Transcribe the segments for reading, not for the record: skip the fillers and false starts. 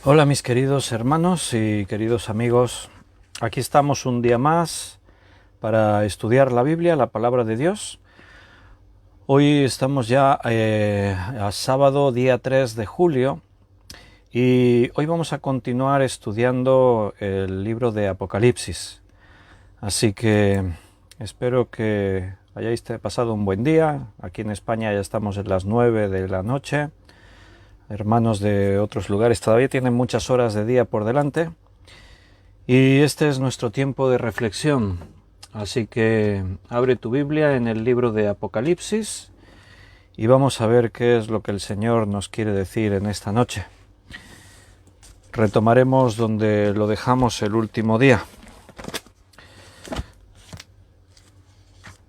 Hola mis queridos hermanos y queridos amigos, aquí estamos un día más para estudiar la Biblia, la palabra de Dios. Hoy estamos ya a sábado, día 3 de julio, y hoy vamos a continuar estudiando el libro de Apocalipsis. Así que espero que hayáis pasado un buen día. Aquí en España ya estamos en las 9 de la noche. Hermanos de otros lugares todavía tienen muchas horas de día por delante. Y este es nuestro tiempo de reflexión. Así que abre tu Biblia en el libro de Apocalipsis y vamos a ver qué es lo que el Señor nos quiere decir en esta noche. Retomaremos donde lo dejamos el último día.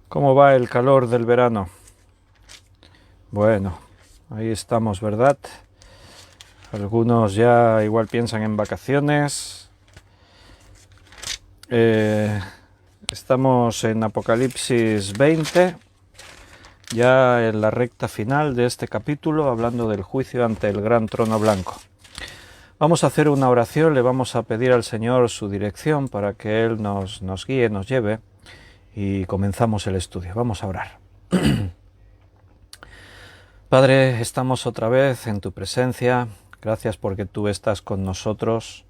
¿Cómo va el calor del verano? Bueno, ahí estamos, ¿verdad? Algunos ya igual piensan en vacaciones. Estamos en Apocalipsis 20, ya en la recta final de este capítulo, hablando del juicio ante el gran trono blanco. Vamos a hacer una oración, le vamos a pedir al Señor su dirección para que Él nos guíe, nos lleve, y comenzamos el estudio. Vamos a orar. Padre, estamos otra vez en tu presencia. Gracias porque tú estás con nosotros.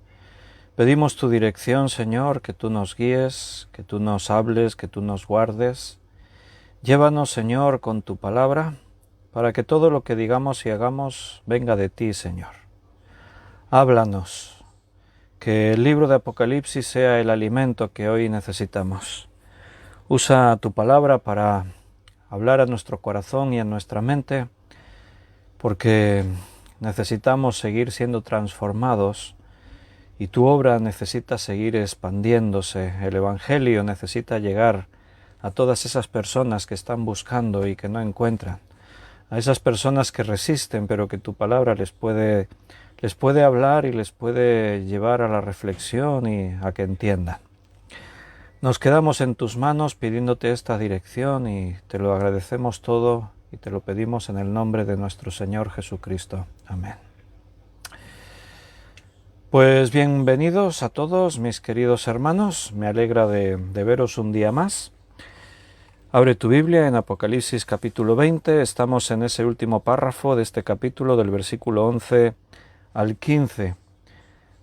Pedimos tu dirección, Señor, que tú nos guíes, que tú nos hables, que tú nos guardes. Llévanos, Señor, con tu palabra, para que todo lo que digamos y hagamos venga de ti, Señor. Háblanos, que el libro de Apocalipsis sea el alimento que hoy necesitamos. Usa tu palabra para hablar a nuestro corazón y a nuestra mente, porque necesitamos seguir siendo transformados y tu obra necesita seguir expandiéndose. El Evangelio necesita llegar a todas esas personas que están buscando y que no encuentran, a esas personas que resisten, pero que tu palabra les puede hablar y les puede llevar a la reflexión y a que entiendan. Nos quedamos en tus manos pidiéndote esta dirección y te lo agradecemos todo y te lo pedimos en el nombre de nuestro Señor Jesucristo. Amén. Pues bienvenidos a todos mis queridos hermanos, me alegra de veros un día más. Abre tu Biblia en Apocalipsis capítulo 20, estamos en ese último párrafo de este capítulo del versículo 11 al 15,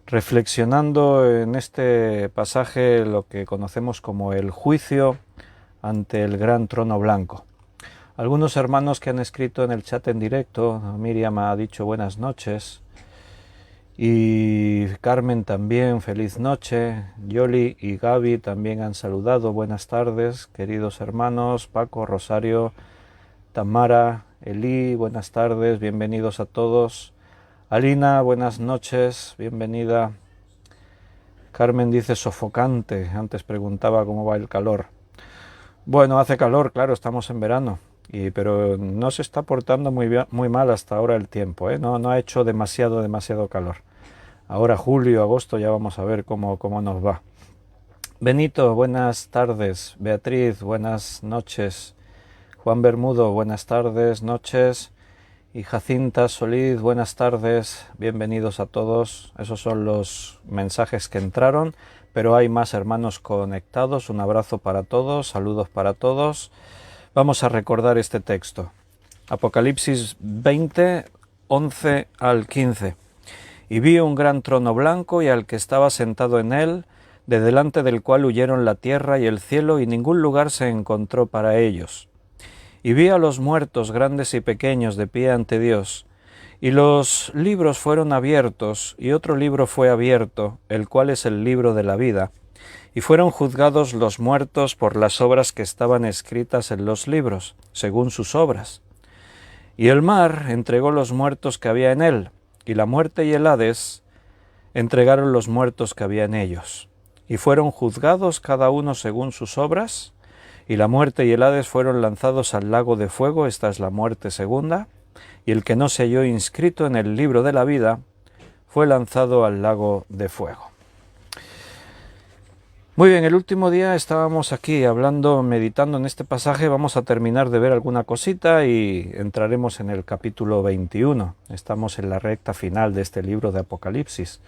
reflexionando en este pasaje lo que conocemos como el juicio ante el gran trono blanco. Algunos hermanos que han escrito en el chat en directo, Miriam ha dicho buenas noches, y Carmen también, feliz noche. Yoli y Gaby también han saludado, buenas tardes, queridos hermanos. Paco, Rosario, Tamara, Elí, buenas tardes, bienvenidos a todos. Alina, buenas noches, bienvenida. Carmen dice sofocante, antes preguntaba cómo va el calor. Bueno, hace calor, claro, estamos en verano, pero no se está portando muy mal hasta ahora el tiempo, ¿eh? No ha hecho demasiado calor. Ahora julio, agosto, ya vamos a ver cómo nos va. Benito, buenas tardes. Beatriz, buenas noches. Juan Bermudo, buenas tardes, noches. Y Jacinta Solís, buenas tardes. Bienvenidos a todos. Esos son los mensajes que entraron, pero hay más hermanos conectados. Un abrazo para todos, saludos para todos. Vamos a recordar este texto. Apocalipsis 20, 11 al 15. Y vi un gran trono blanco y al que estaba sentado en él, de delante del cual huyeron la tierra y el cielo, y ningún lugar se encontró para ellos. Y vi a los muertos, grandes y pequeños, de pie ante Dios. Y los libros fueron abiertos, y otro libro fue abierto, el cual es el libro de la vida. Y fueron juzgados los muertos por las obras que estaban escritas en los libros, según sus obras. Y el mar entregó los muertos que había en él, y la muerte y el Hades entregaron los muertos que había en ellos. Y fueron juzgados cada uno según sus obras, y la muerte y el Hades fueron lanzados al lago de fuego, esta es la muerte segunda, y el que no se halló inscrito en el libro de la vida fue lanzado al lago de fuego. Muy bien, el último día estábamos aquí hablando, meditando en este pasaje, vamos a terminar de ver alguna cosita y entraremos en el capítulo 21. Estamos en la recta final de este libro de Apocalipsis.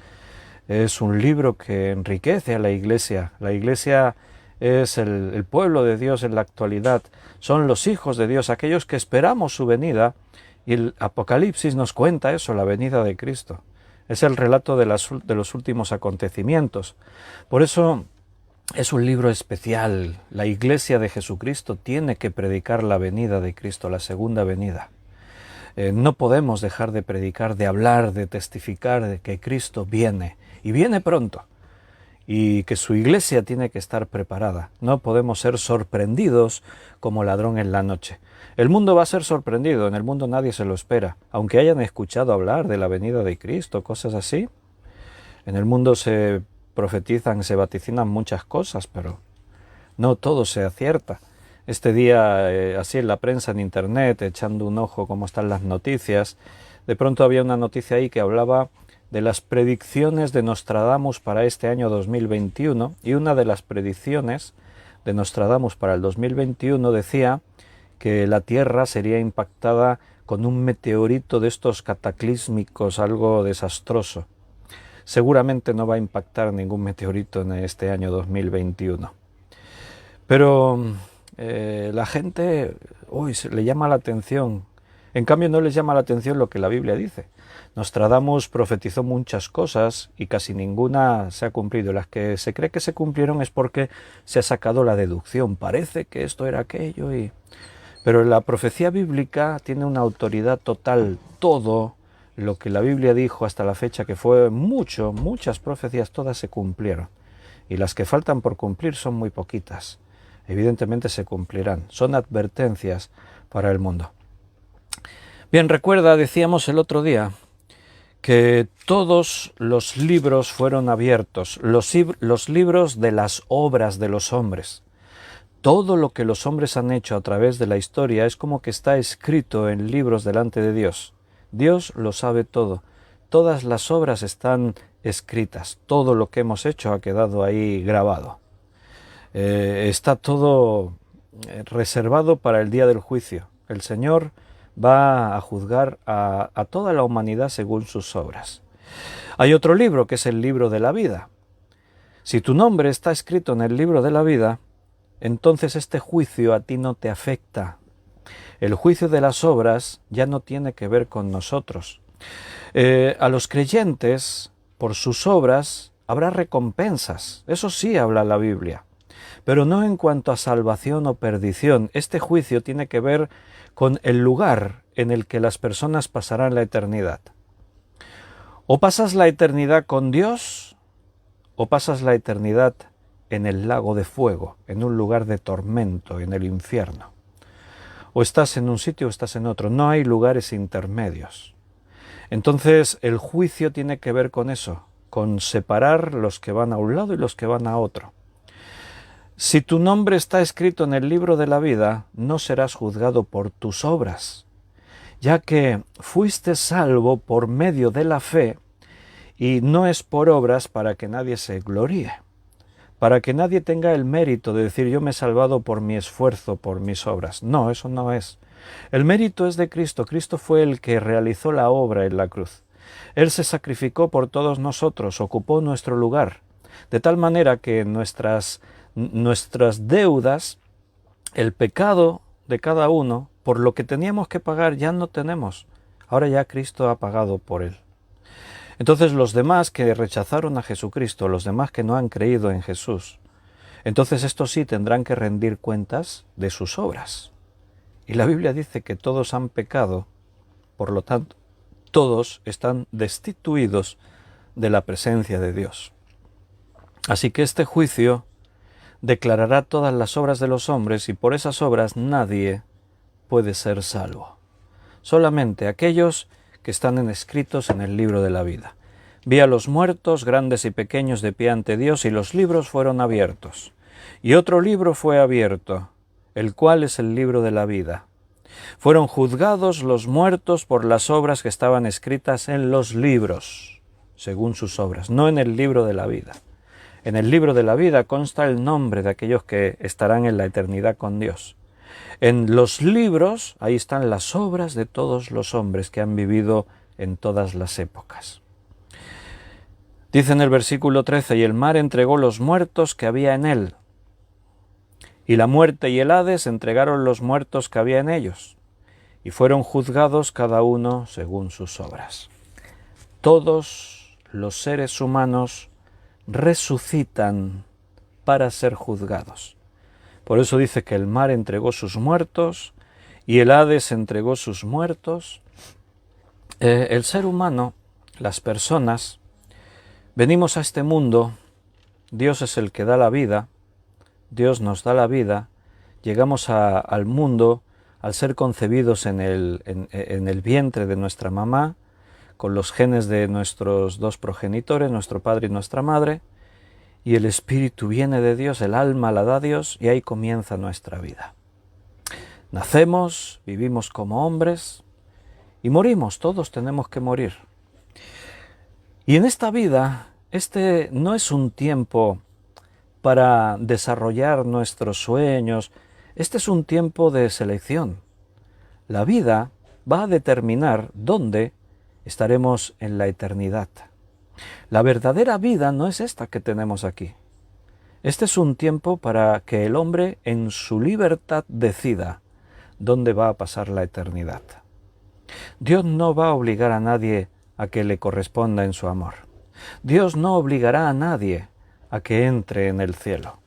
Es un libro que enriquece a la Iglesia. La Iglesia es el pueblo de Dios en la actualidad. Son los hijos de Dios, aquellos que esperamos su venida, y el Apocalipsis nos cuenta eso, la venida de Cristo. Es el relato de los últimos acontecimientos. Por eso es un libro especial. La Iglesia de Jesucristo tiene que predicar la venida de Cristo, la segunda venida. No podemos dejar de predicar, de hablar, de testificar de que Cristo viene, y viene pronto, y que su Iglesia tiene que estar preparada. No podemos ser sorprendidos como ladrón en la noche. El mundo va a ser sorprendido, en el mundo nadie se lo espera, aunque hayan escuchado hablar de la venida de Cristo, cosas así. En el mundo se profetizan, se vaticinan muchas cosas, pero no todo se acierta. Este día, así en la prensa, en internet, echando un ojo cómo están las noticias, de pronto había una noticia ahí que hablaba de las predicciones de Nostradamus para este año 2021, y una de las predicciones de Nostradamus para el 2021 decía que la Tierra sería impactada con un meteorito de estos cataclísmicos, algo desastroso. Seguramente no va a impactar ningún meteorito en este año 2021. Pero la gente le llama la atención. En cambio no les llama la atención lo que la Biblia dice. Nostradamus profetizó muchas cosas y casi ninguna se ha cumplido. Las que se cree que se cumplieron es porque se ha sacado la deducción. Parece que esto era aquello. Pero la profecía bíblica tiene una autoridad total. Todo lo que la Biblia dijo hasta la fecha, que fue muchas profecías, todas se cumplieron. Y las que faltan por cumplir son muy poquitas. Evidentemente se cumplirán. Son advertencias para el mundo. Bien, recuerda, decíamos el otro día, que todos los libros fueron abiertos, los libros de las obras de los hombres. Todo lo que los hombres han hecho a través de la historia es como que está escrito en libros delante de Dios. Dios lo sabe todo. Todas las obras están escritas. Todo lo que hemos hecho ha quedado ahí grabado. Está todo reservado para el día del juicio. El Señor va a juzgar a toda la humanidad según sus obras. Hay otro libro que es el libro de la vida. Si tu nombre está escrito en el libro de la vida, entonces este juicio a ti no te afecta. El juicio de las obras ya no tiene que ver con nosotros. A los creyentes, por sus obras, habrá recompensas. Eso sí habla la Biblia. Pero no en cuanto a salvación o perdición. Este juicio tiene que ver con el lugar en el que las personas pasarán la eternidad. O pasas la eternidad con Dios, o pasas la eternidad en el lago de fuego, en un lugar de tormento, en el infierno. O estás en un sitio o estás en otro. No hay lugares intermedios. Entonces el juicio tiene que ver con eso, con separar los que van a un lado y los que van a otro. Si tu nombre está escrito en el libro de la vida, no serás juzgado por tus obras, ya que fuiste salvo por medio de la fe, y no es por obras para que nadie se gloríe, para que nadie tenga el mérito de decir yo me he salvado por mi esfuerzo, por mis obras. No, eso no es. El mérito es de Cristo. Cristo fue el que realizó la obra en la cruz. Él se sacrificó por todos nosotros, ocupó nuestro lugar, de tal manera que nuestras deudas, el pecado de cada uno, por lo que teníamos que pagar, ya no tenemos. Ahora ya Cristo ha pagado por él. Entonces los demás que rechazaron a Jesucristo, los demás que no han creído en Jesús, entonces estos sí tendrán que rendir cuentas de sus obras. Y la Biblia dice que todos han pecado, por lo tanto, todos están destituidos de la presencia de Dios. Así que este juicio declarará todas las obras de los hombres, y por esas obras nadie puede ser salvo. Solamente aquellos que están escritos en el libro de la vida. Vi a los muertos, grandes y pequeños, de pie ante Dios, y los libros fueron abiertos. Y otro libro fue abierto, el cual es el libro de la vida. Fueron juzgados los muertos por las obras que estaban escritas en los libros, según sus obras, no en el libro de la vida. En el libro de la vida consta el nombre de aquellos que estarán en la eternidad con Dios. En los libros, ahí están las obras de todos los hombres que han vivido en todas las épocas. Dice en el versículo 13, y el mar entregó los muertos que había en él, y la muerte y el Hades entregaron los muertos que había en ellos, y fueron juzgados cada uno según sus obras. Todos los seres humanos resucitan para ser juzgados. Por eso dice que el mar entregó sus muertos y el Hades entregó sus muertos. El ser humano, las personas, venimos a este mundo, Dios es el que da la vida, Dios nos da la vida, llegamos al mundo al ser concebidos en el vientre de nuestra mamá, con los genes de nuestros dos progenitores, nuestro padre y nuestra madre, y el espíritu viene de Dios, el alma la da Dios, y ahí comienza nuestra vida. Nacemos, vivimos como hombres y morimos, todos tenemos que morir. Y en esta vida, este no es un tiempo para desarrollar nuestros sueños, este es un tiempo de selección. La vida va a determinar dónde estaremos en la eternidad. La verdadera vida no es esta que tenemos aquí. Este es un tiempo para que el hombre en su libertad decida dónde va a pasar la eternidad. Dios no va a obligar a nadie a que le corresponda en su amor. Dios no obligará a nadie a que entre en el cielo.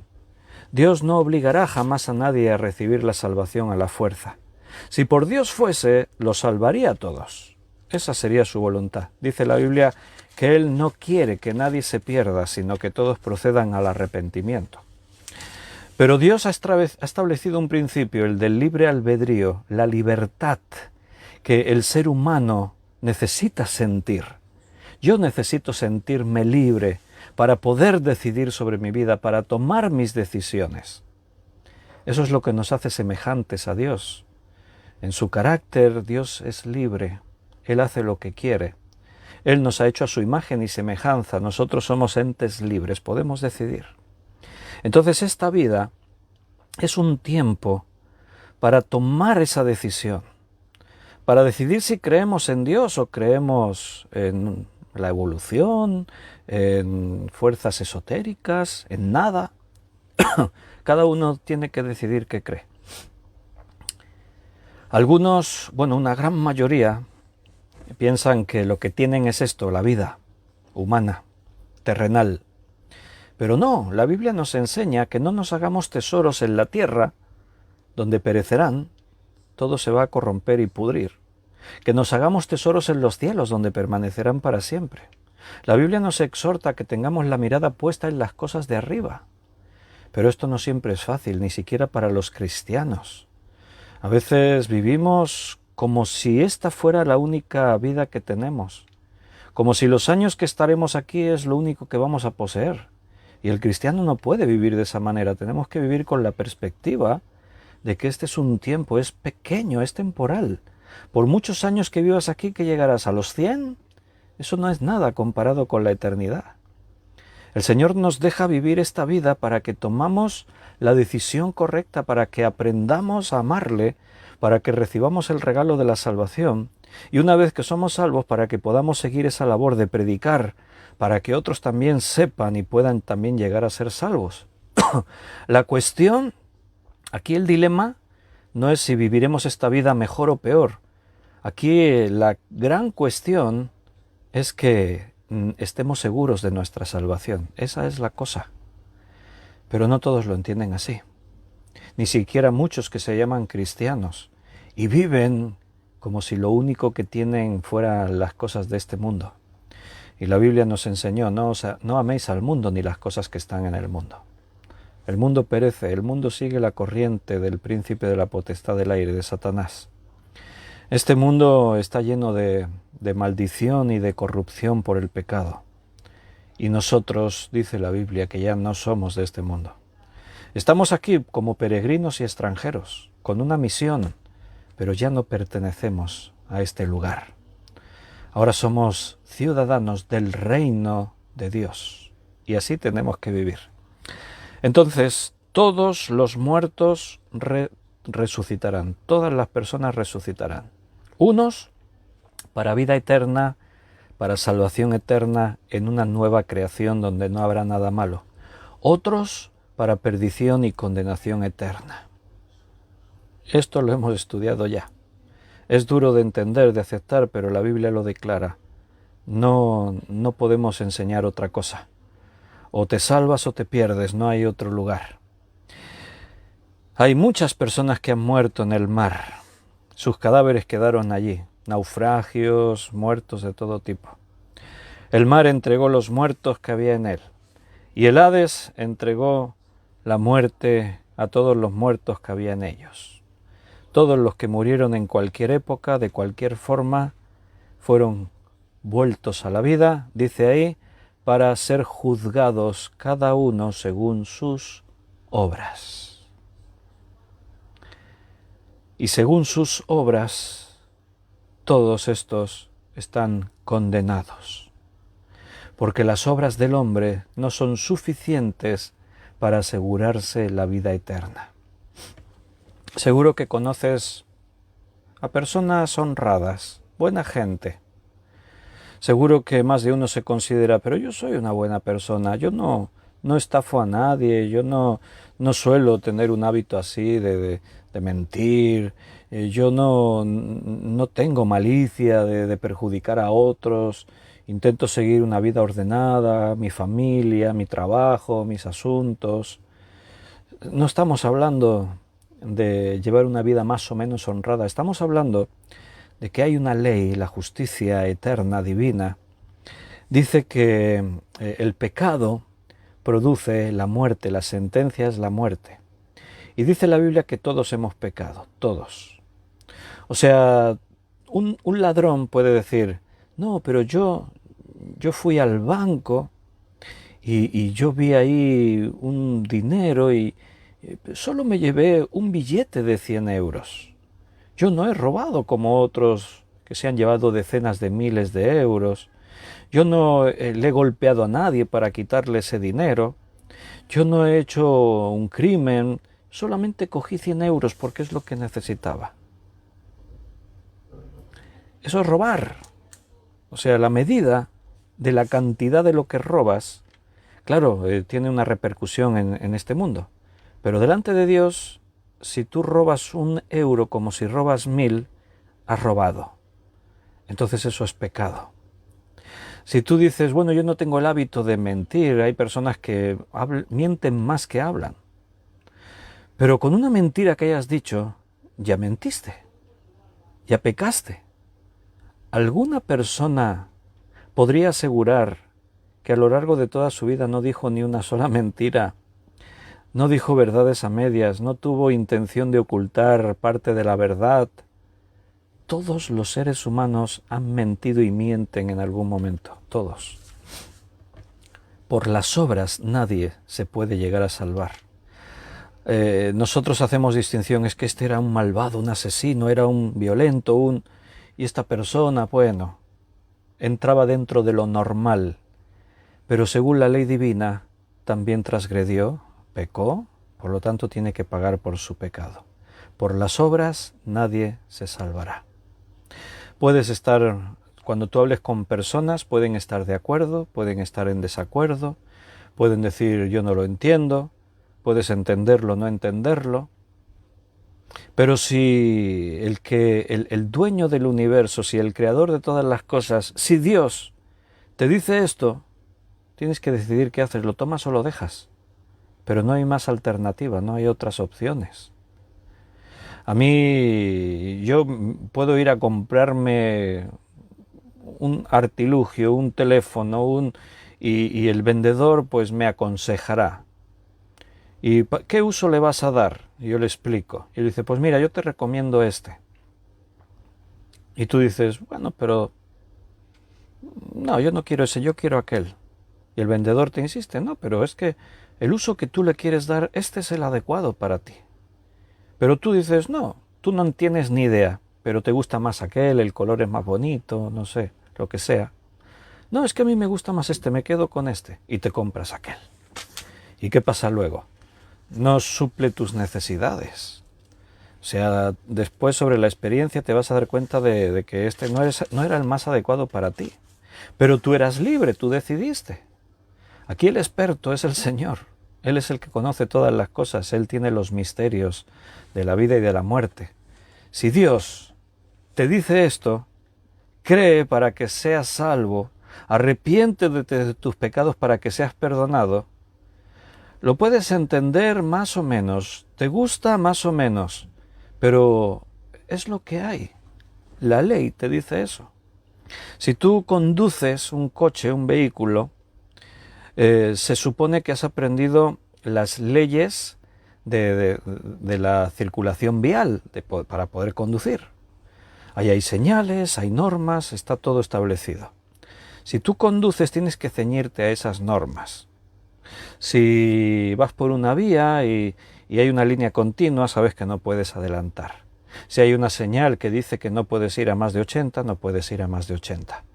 Dios no obligará jamás a nadie a recibir la salvación a la fuerza. Si por Dios fuese, los salvaría a todos. Esa sería su voluntad. Dice la Biblia que Él no quiere que nadie se pierda, sino que todos procedan al arrepentimiento. Pero Dios ha establecido un principio, el del libre albedrío, la libertad que el ser humano necesita sentir. Yo necesito sentirme libre para poder decidir sobre mi vida, para tomar mis decisiones. Eso es lo que nos hace semejantes a Dios. En su carácter, Dios es libre. Él hace lo que quiere. Él nos ha hecho a su imagen y semejanza. Nosotros somos entes libres, podemos decidir. Entonces esta vida es un tiempo para tomar esa decisión, para decidir si creemos en Dios o creemos en la evolución, en fuerzas esotéricas, en nada. Cada uno tiene que decidir qué cree. Algunos, una gran mayoría, piensan que lo que tienen es esto, la vida humana, terrenal. Pero no, la Biblia nos enseña que no nos hagamos tesoros en la tierra, donde perecerán, todo se va a corromper y pudrir. Que nos hagamos tesoros en los cielos, donde permanecerán para siempre. La Biblia nos exhorta a que tengamos la mirada puesta en las cosas de arriba. Pero esto no siempre es fácil, ni siquiera para los cristianos. A veces vivimos como si esta fuera la única vida que tenemos, como si los años que estaremos aquí es lo único que vamos a poseer. Y el cristiano no puede vivir de esa manera, tenemos que vivir con la perspectiva de que este es un tiempo, es pequeño, es temporal. Por muchos años que vivas aquí, que llegarás a los 100, eso no es nada comparado con la eternidad. El Señor nos deja vivir esta vida para que tomamos la decisión correcta, para que aprendamos a amarle, para que recibamos el regalo de la salvación, y una vez que somos salvos, para que podamos seguir esa labor de predicar, para que otros también sepan y puedan también llegar a ser salvos. La cuestión, aquí el dilema, no es si viviremos esta vida mejor o peor. Aquí la gran cuestión es que estemos seguros de nuestra salvación. Esa es la cosa. Pero no todos lo entienden así. Ni siquiera muchos que se llaman cristianos y viven como si lo único que tienen fueran las cosas de este mundo. Y la Biblia nos enseñó, no améis al mundo ni las cosas que están en el mundo. El mundo perece, el mundo sigue la corriente del príncipe de la potestad del aire, de Satanás. Este mundo está lleno de maldición y de corrupción por el pecado. Y nosotros, dice la Biblia, que ya no somos de este mundo. Estamos aquí como peregrinos y extranjeros, con una misión, pero ya no pertenecemos a este lugar. Ahora somos ciudadanos del reino de Dios. y así tenemos que vivir. Entonces, todos los muertos resucitarán, todas las personas resucitarán. Unos para vida eterna, para salvación eterna en una nueva creación donde no habrá nada malo. Otros para perdición y condenación eterna. Esto lo hemos estudiado ya. Es duro de entender, de aceptar, pero la Biblia lo declara. No podemos enseñar otra cosa. O te salvas o te pierdes, no hay otro lugar. Hay muchas personas que han muerto en el mar. Sus cadáveres quedaron allí, naufragios, muertos de todo tipo. El mar entregó los muertos que había en él, y el Hades entregó la muerte a todos los muertos que había en ellos. Todos los que murieron en cualquier época, de cualquier forma, fueron vueltos a la vida, dice ahí, para ser juzgados cada uno según sus obras. Y según sus obras, todos estos están condenados, porque las obras del hombre no son suficientes para asegurarse la vida eterna. Seguro que conoces a personas honradas, buena gente. Seguro que más de uno se considera, pero yo soy una buena persona, yo no estafo a nadie, yo no suelo tener un hábito así de mentir, yo no tengo malicia de perjudicar a otros, intento seguir una vida ordenada, mi familia, mi trabajo, mis asuntos. No estamos hablando de llevar una vida más o menos honrada, estamos hablando de que hay una ley, la justicia eterna, divina. Dice que el pecado produce la muerte, la sentencia es la muerte. Y dice la Biblia que todos hemos pecado, todos. O sea, un ladrón puede decir, no, pero yo fui al banco y yo vi ahí un dinero y solo me llevé un billete de 100 euros. Yo no he robado como otros que se han llevado decenas de miles de euros. Yo no le he golpeado a nadie para quitarle ese dinero. Yo no he hecho un crimen. Solamente cogí 100 euros porque es lo que necesitaba. Eso es robar. O sea, la medida de la cantidad de lo que robas, claro, tiene una repercusión en este mundo. Pero delante de Dios, si tú robas 1 euro como si robas 1000, has robado. Entonces eso es pecado. Si tú dices, bueno, yo no tengo el hábito de mentir, hay personas que mienten más que hablan. Pero con una mentira que hayas dicho, ya mentiste, ya pecaste. ¿Alguna persona podría asegurar que a lo largo de toda su vida no dijo ni una sola mentira? No dijo verdades a medias, no tuvo intención de ocultar parte de la verdad. Todos los seres humanos han mentido y mienten en algún momento, todos. Por las obras nadie se puede llegar a salvar. Nosotros hacemos distinción, es que este era un malvado, un asesino, era un violento, y esta persona, bueno, entraba dentro de lo normal, pero según la ley divina también transgredió, pecó, por lo tanto tiene que pagar por su pecado. Por las obras nadie se salvará. Puedes estar, cuando tú hables con personas, pueden estar de acuerdo, pueden estar en desacuerdo, pueden decir yo no lo entiendo, puedes entenderlo, no entenderlo, pero si el dueño del universo, si el creador de todas las cosas, si Dios te dice esto, tienes que decidir qué haces, lo tomas o lo dejas. Pero no hay más alternativa, no hay otras opciones. A mí, yo puedo ir a comprarme un artilugio, un teléfono, y el vendedor pues me aconsejará. ¿Y qué uso le vas a dar? Y yo le explico. Y él dice, pues mira, yo te recomiendo este. Y tú dices, bueno, pero no, yo no quiero ese, yo quiero aquel. Y el vendedor te insiste, no, pero es que el uso que tú le quieres dar, este es el adecuado para ti. Pero tú dices, no, tú no tienes ni idea, pero te gusta más aquel, el color es más bonito, no sé, lo que sea. No, es que a mí me gusta más este, me quedo con este. Y te compras aquel. ¿Y qué pasa luego? No suple tus necesidades. O sea, después sobre la experiencia te vas a dar cuenta de que este no era el más adecuado para ti. Pero tú eras libre, tú decidiste. Aquí el experto es el Señor. Él es el que conoce todas las cosas. Él tiene los misterios de la vida y de la muerte. Si Dios te dice esto, cree para que seas salvo, arrepiéntete de tus pecados para que seas perdonado, lo puedes entender más o menos, te gusta más o menos, pero es lo que hay. La ley te dice eso. Si tú conduces un coche, un vehículo, se supone que has aprendido las leyes de la circulación vial para poder conducir. Ahí hay señales, hay normas, está todo establecido. Si tú conduces tienes que ceñirte a esas normas. Si vas por una vía y hay una línea continua, sabes que no puedes adelantar. Si hay una señal que dice que no puedes ir a más de 80, no puedes ir a más de 80.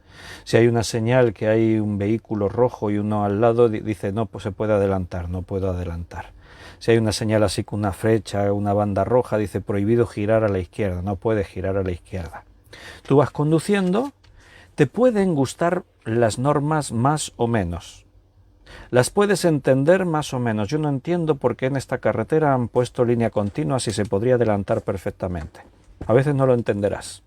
Si hay una señal que hay un vehículo rojo y uno al lado, dice no pues se puede adelantar, no puedo adelantar. Si hay una señal así con una flecha, una banda roja, dice prohibido girar a la izquierda, no puedes girar a la izquierda. Tú vas conduciendo, te pueden gustar las normas más o menos. Las puedes entender más o menos. Yo no entiendo por qué en esta carretera han puesto línea continua si se podría adelantar perfectamente. A veces no lo entenderás.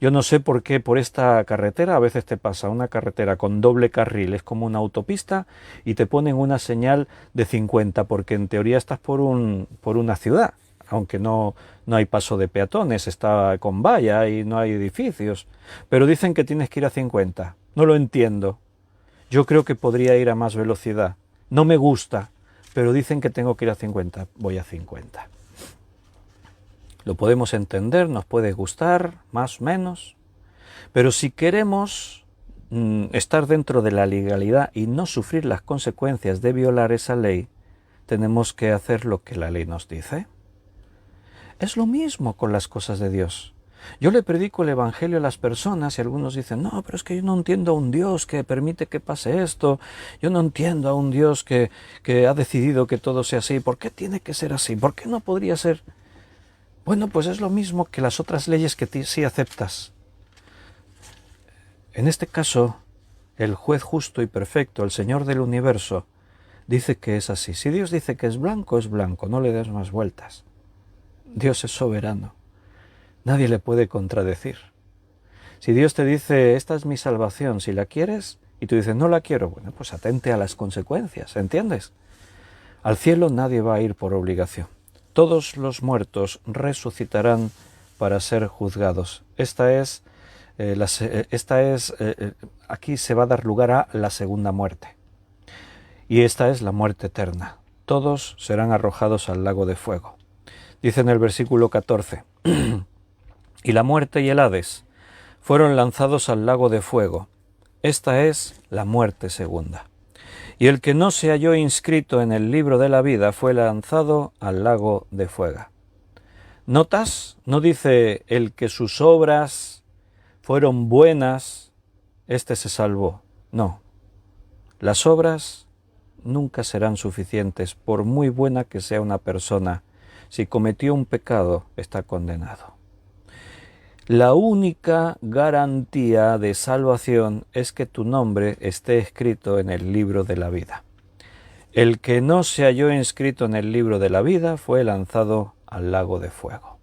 Yo no sé por qué por esta carretera a veces te pasa una carretera con doble carril, es como una autopista y te ponen una señal de 50 porque en teoría estás por una ciudad, aunque no hay paso de peatones, está con valla y no hay edificios, pero dicen que tienes que ir a 50. No lo entiendo. Yo creo que podría ir a más velocidad. No me gusta, pero dicen que tengo que ir a 50. Voy a 50. Lo podemos entender, nos puede gustar, más o menos, pero si queremos estar dentro de la legalidad y no sufrir las consecuencias de violar esa ley, tenemos que hacer lo que la ley nos dice. Es lo mismo con las cosas de Dios. Yo le predico el Evangelio a las personas y algunos dicen, no, pero es que yo no entiendo a un Dios que permite que pase esto, yo no entiendo a un Dios que ha decidido que todo sea así, ¿por qué tiene que ser así? ¿Por qué no podría ser? Bueno, pues es lo mismo que las otras leyes que sí aceptas. En este caso, el juez justo y perfecto, el Señor del universo, dice que es así. Si Dios dice que es blanco, no le des más vueltas. Dios es soberano. Nadie le puede contradecir. Si Dios te dice, esta es mi salvación, si la quieres, y tú dices, no la quiero, bueno, pues atente a las consecuencias, ¿entiendes? Al cielo nadie va a ir por obligación. Todos los muertos resucitarán para ser juzgados. Aquí se va a dar lugar a la segunda muerte. Y esta es la muerte eterna. Todos serán arrojados al lago de fuego. Dice en el versículo 14, y la muerte y el Hades fueron lanzados al lago de fuego. Esta es la muerte segunda. Y el que no se halló inscrito en el libro de la vida fue lanzado al lago de fuego. ¿Notas? No dice el que sus obras fueron buenas, este se salvó. No. Las obras nunca serán suficientes, por muy buena que sea una persona. Si cometió un pecado, está condenado. La única garantía de salvación es que tu nombre esté escrito en el libro de la vida. El que no se halló inscrito en el libro de la vida fue lanzado al lago de fuego.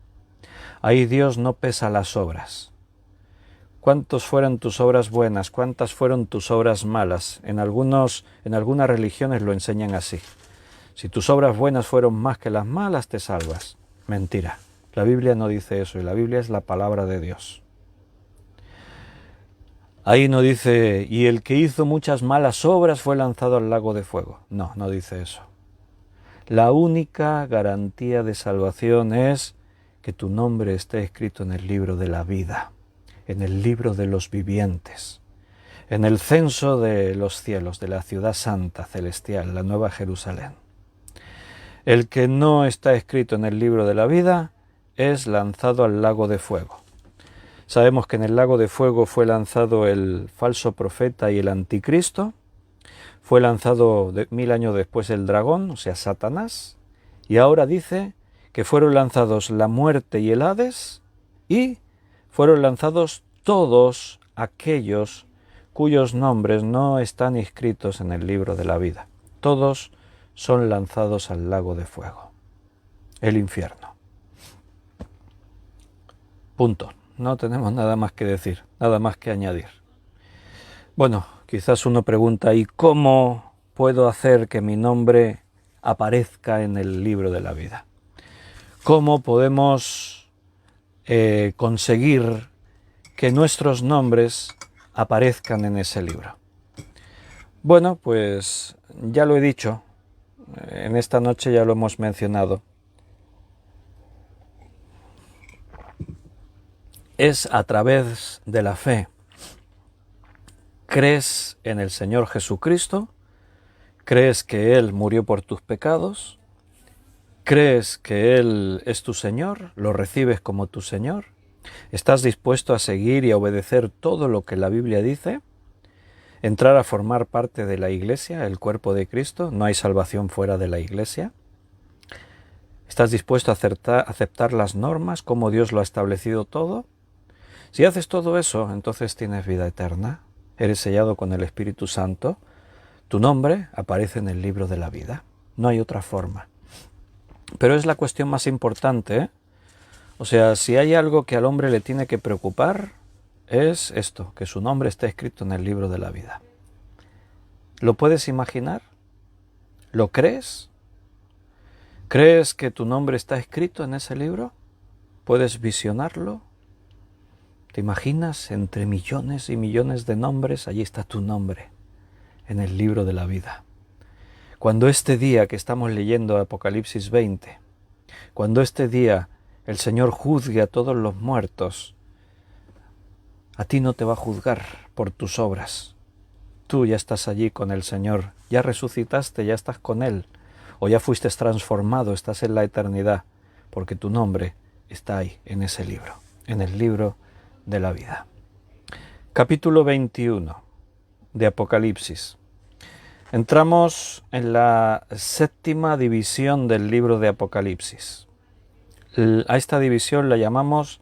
Ahí Dios no pesa las obras. ¿Cuántas fueron tus obras buenas? ¿Cuántas fueron tus obras malas? En algunas religiones lo enseñan así. Si tus obras buenas fueron más que las malas, te salvas. Mentira. La Biblia no dice eso, y la Biblia es la palabra de Dios. Ahí no dice, y el que hizo muchas malas obras fue lanzado al lago de fuego. No, no dice eso. La única garantía de salvación es que tu nombre esté escrito en el libro de la vida, en el libro de los vivientes, en el censo de los cielos, de la ciudad santa, celestial, la nueva Jerusalén. El que no está escrito en el libro de la vida es lanzado al lago de fuego. Sabemos que en el lago de fuego fue lanzado el falso profeta y el anticristo. Fue lanzado 1000 años después el dragón, o sea, Satanás. Y ahora dice que fueron lanzados la muerte y el Hades, y fueron lanzados todos aquellos cuyos nombres no están inscritos en el libro de la vida. Todos son lanzados al lago de fuego, el infierno. Punto. No tenemos nada más que decir, nada más que añadir. Bueno, quizás uno pregunta, ¿y cómo puedo hacer que mi nombre aparezca en el libro de la vida? ¿Cómo podemos conseguir que nuestros nombres aparezcan en ese libro? Bueno, pues ya lo he dicho, en esta noche ya lo hemos mencionado. Es a través de la fe. ¿Crees en el Señor Jesucristo? ¿Crees que Él murió por tus pecados? ¿Crees que Él es tu Señor? ¿Lo recibes como tu Señor? ¿Estás dispuesto a seguir y a obedecer todo lo que la Biblia dice? ¿Entrar a formar parte de la Iglesia, el cuerpo de Cristo? ¿No hay salvación fuera de la Iglesia? ¿Estás dispuesto a aceptar las normas, como Dios lo ha establecido todo? Si haces todo eso, entonces tienes vida eterna, eres sellado con el Espíritu Santo, tu nombre aparece en el libro de la vida. No hay otra forma. Pero es la cuestión más importante, ¿eh? O sea, si hay algo que al hombre le tiene que preocupar, es esto, que su nombre esté escrito en el libro de la vida. ¿Lo puedes imaginar? ¿Lo crees? ¿Crees que tu nombre está escrito en ese libro? ¿Puedes visionarlo? ¿Te imaginas entre millones y millones de nombres? Allí está tu nombre, en el libro de la vida. Cuando este día que estamos leyendo Apocalipsis 20, cuando este día el Señor juzgue a todos los muertos, a ti no te va a juzgar por tus obras. Tú ya estás allí con el Señor, ya resucitaste, ya estás con Él, o ya fuiste transformado, estás en la eternidad, porque tu nombre está ahí, en ese libro, en el libro de la vida. Capítulo 21 de Apocalipsis. Entramos en la séptima división del libro de Apocalipsis. A esta división la llamamos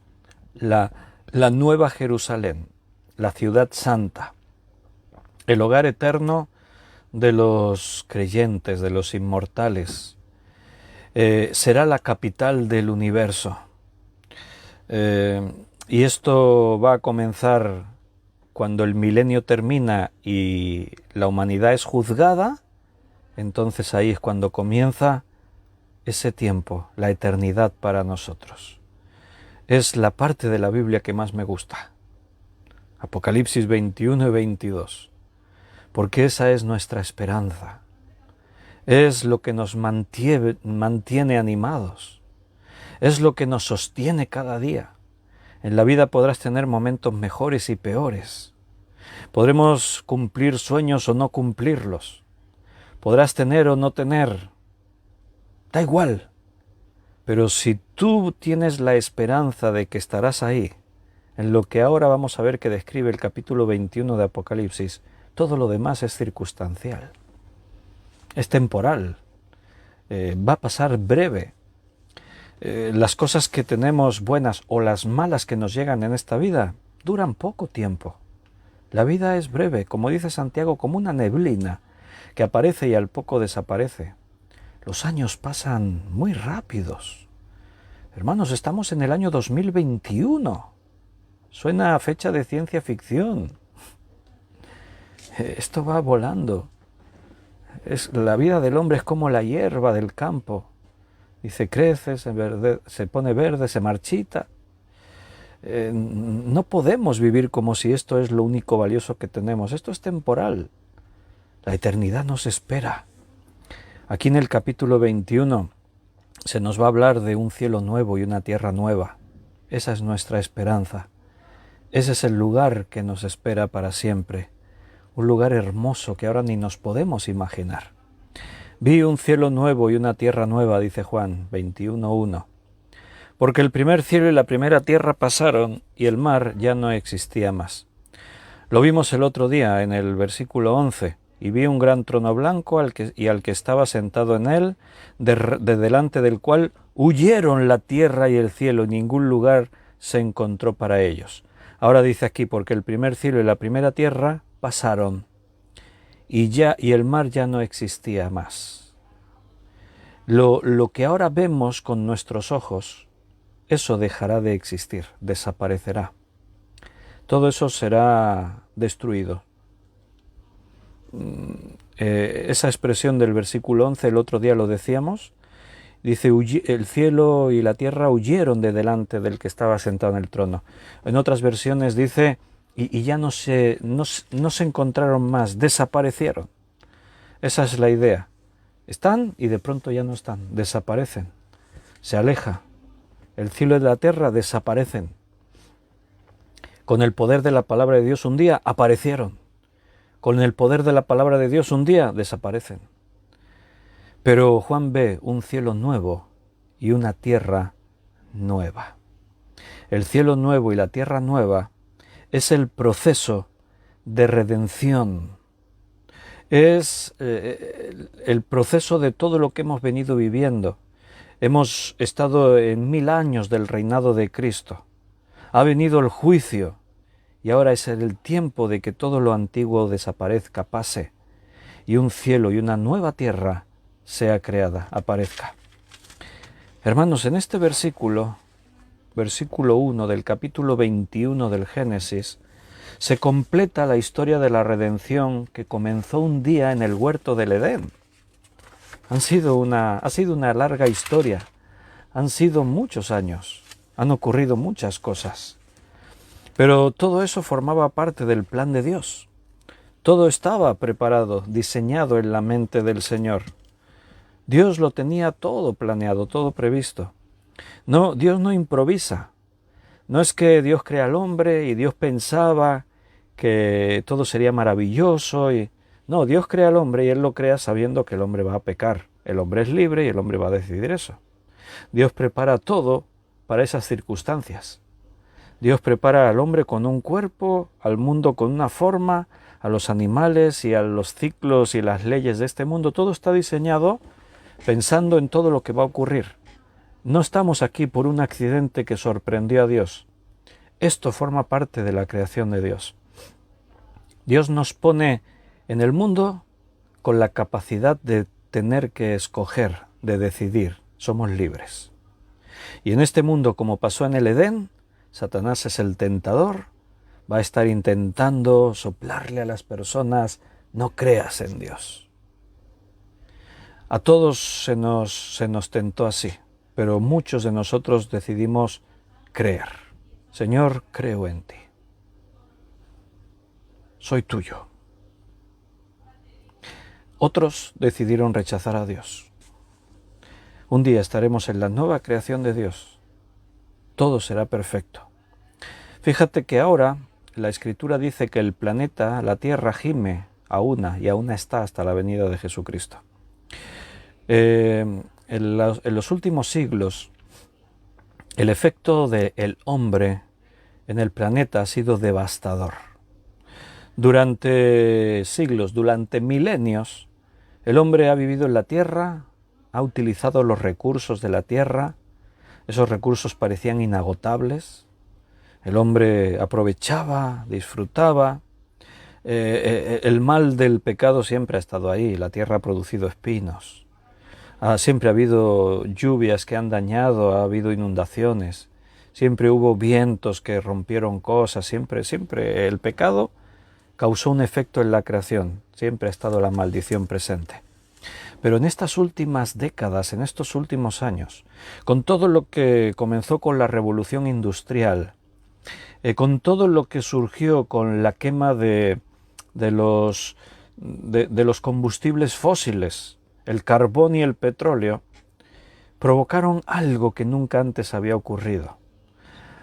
la Nueva Jerusalén, la ciudad santa, el hogar eterno de los creyentes, de los inmortales. Será la capital del universo. Y esto va a comenzar cuando el milenio termina y la humanidad es juzgada. Entonces ahí es cuando comienza ese tiempo, la eternidad para nosotros. Es la parte de la Biblia que más me gusta. Apocalipsis 21 y 22. Porque esa es nuestra esperanza. Es lo que nos mantiene animados. Es lo que nos sostiene cada día. En la vida podrás tener momentos mejores y peores. Podremos cumplir sueños o no cumplirlos. Podrás tener o no tener. Da igual. Pero si tú tienes la esperanza de que estarás ahí, en lo que ahora vamos a ver que describe el capítulo 21 de Apocalipsis, todo lo demás es circunstancial. Es temporal. Va a pasar breve. Las cosas que tenemos buenas o las malas que nos llegan en esta vida duran poco tiempo. La vida es breve, como dice Santiago, como una neblina que aparece y al poco desaparece. Los años pasan muy rápidos. Hermanos, estamos en el año 2021. Suena a fecha de ciencia ficción. Esto va volando. La vida del hombre es como la hierba del campo. Dice, crece, se pone verde, se marchita. No podemos vivir como si esto es lo único valioso que tenemos. Esto es temporal. La eternidad nos espera. Aquí en el capítulo 21 se nos va a hablar de un cielo nuevo y una tierra nueva. Esa es nuestra esperanza. Ese es el lugar que nos espera para siempre. Un lugar hermoso que ahora ni nos podemos imaginar. Vi un cielo nuevo y una tierra nueva, dice Juan 21:1. Porque el primer cielo y la primera tierra pasaron y el mar ya no existía más. Lo vimos el otro día en el versículo 11. Y vi un gran trono blanco al que estaba sentado en él, de delante del cual huyeron la tierra y el cielo, y ningún lugar se encontró para ellos. Ahora dice aquí, porque el primer cielo y la primera tierra pasaron, y el mar ya no existía más. Lo que ahora vemos con nuestros ojos, eso dejará de existir, desaparecerá. Todo eso será destruido. Esa expresión del versículo 11, el otro día lo decíamos, dice, el cielo y la tierra huyeron de delante del que estaba sentado en el trono. En otras versiones dice, y ya no se encontraron más, desaparecieron. Esa es la idea. Están y de pronto ya no están, desaparecen, se aleja. El cielo y la tierra desaparecen. Con el poder de la palabra de Dios un día aparecieron. Con el poder de la palabra de Dios un día desaparecen. Pero Juan ve un cielo nuevo y una tierra nueva. El cielo nuevo y la tierra nueva es el proceso de redención. Es el proceso de todo lo que hemos venido viviendo. Hemos estado en 1000 años del reinado de Cristo. Ha venido el juicio. Y ahora es el tiempo de que todo lo antiguo desaparezca, pase, y un cielo y una nueva tierra sea creada, aparezca. Hermanos, en este versículo 1 del capítulo 21 del Génesis, se completa la historia de la redención que comenzó un día en el huerto del Edén. Ha sido una larga historia, han sido muchos años, han ocurrido muchas cosas. Pero todo eso formaba parte del plan de Dios. Todo estaba preparado, diseñado en la mente del Señor. Dios lo tenía todo planeado, todo previsto. No, Dios no improvisa. No es que Dios crea al hombre y Dios pensaba que todo sería maravilloso. No, Dios crea al hombre y Él lo crea sabiendo que el hombre va a pecar. El hombre es libre y el hombre va a decidir eso. Dios prepara todo para esas circunstancias. Dios prepara al hombre con un cuerpo, al mundo con una forma, a los animales y a los ciclos y las leyes de este mundo. Todo está diseñado pensando en todo lo que va a ocurrir. No estamos aquí por un accidente que sorprendió a Dios. Esto forma parte de la creación de Dios. Dios nos pone en el mundo con la capacidad de tener que escoger, de decidir. Somos libres. Y en este mundo, como pasó en el Edén, Satanás es el tentador, va a estar intentando soplarle a las personas, no creas en Dios. A todos se nos tentó así, pero muchos de nosotros decidimos creer. Señor, creo en ti. Soy tuyo. Otros decidieron rechazar a Dios. Un día estaremos en la nueva creación de Dios. Todo será perfecto. Fíjate que ahora la Escritura dice que el planeta, la Tierra, gime a una y aún está hasta la venida de Jesucristo. En los últimos siglos, el efecto del hombre en el planeta ha sido devastador. Durante siglos, durante milenios, el hombre ha vivido en la Tierra, ha utilizado los recursos de la Tierra, esos recursos parecían inagotables. El hombre aprovechaba, disfrutaba. El mal del pecado siempre ha estado ahí. La tierra ha producido espinos. Siempre ha habido lluvias que han dañado, ha habido inundaciones. Siempre hubo vientos que rompieron cosas. Siempre el pecado causó un efecto en la creación. Siempre ha estado la maldición presente. Pero en estas últimas décadas, en estos últimos años, con todo lo que comenzó con la revolución industrial, con todo lo que surgió con la quema de los combustibles fósiles, el carbón y el petróleo, provocaron algo que nunca antes había ocurrido.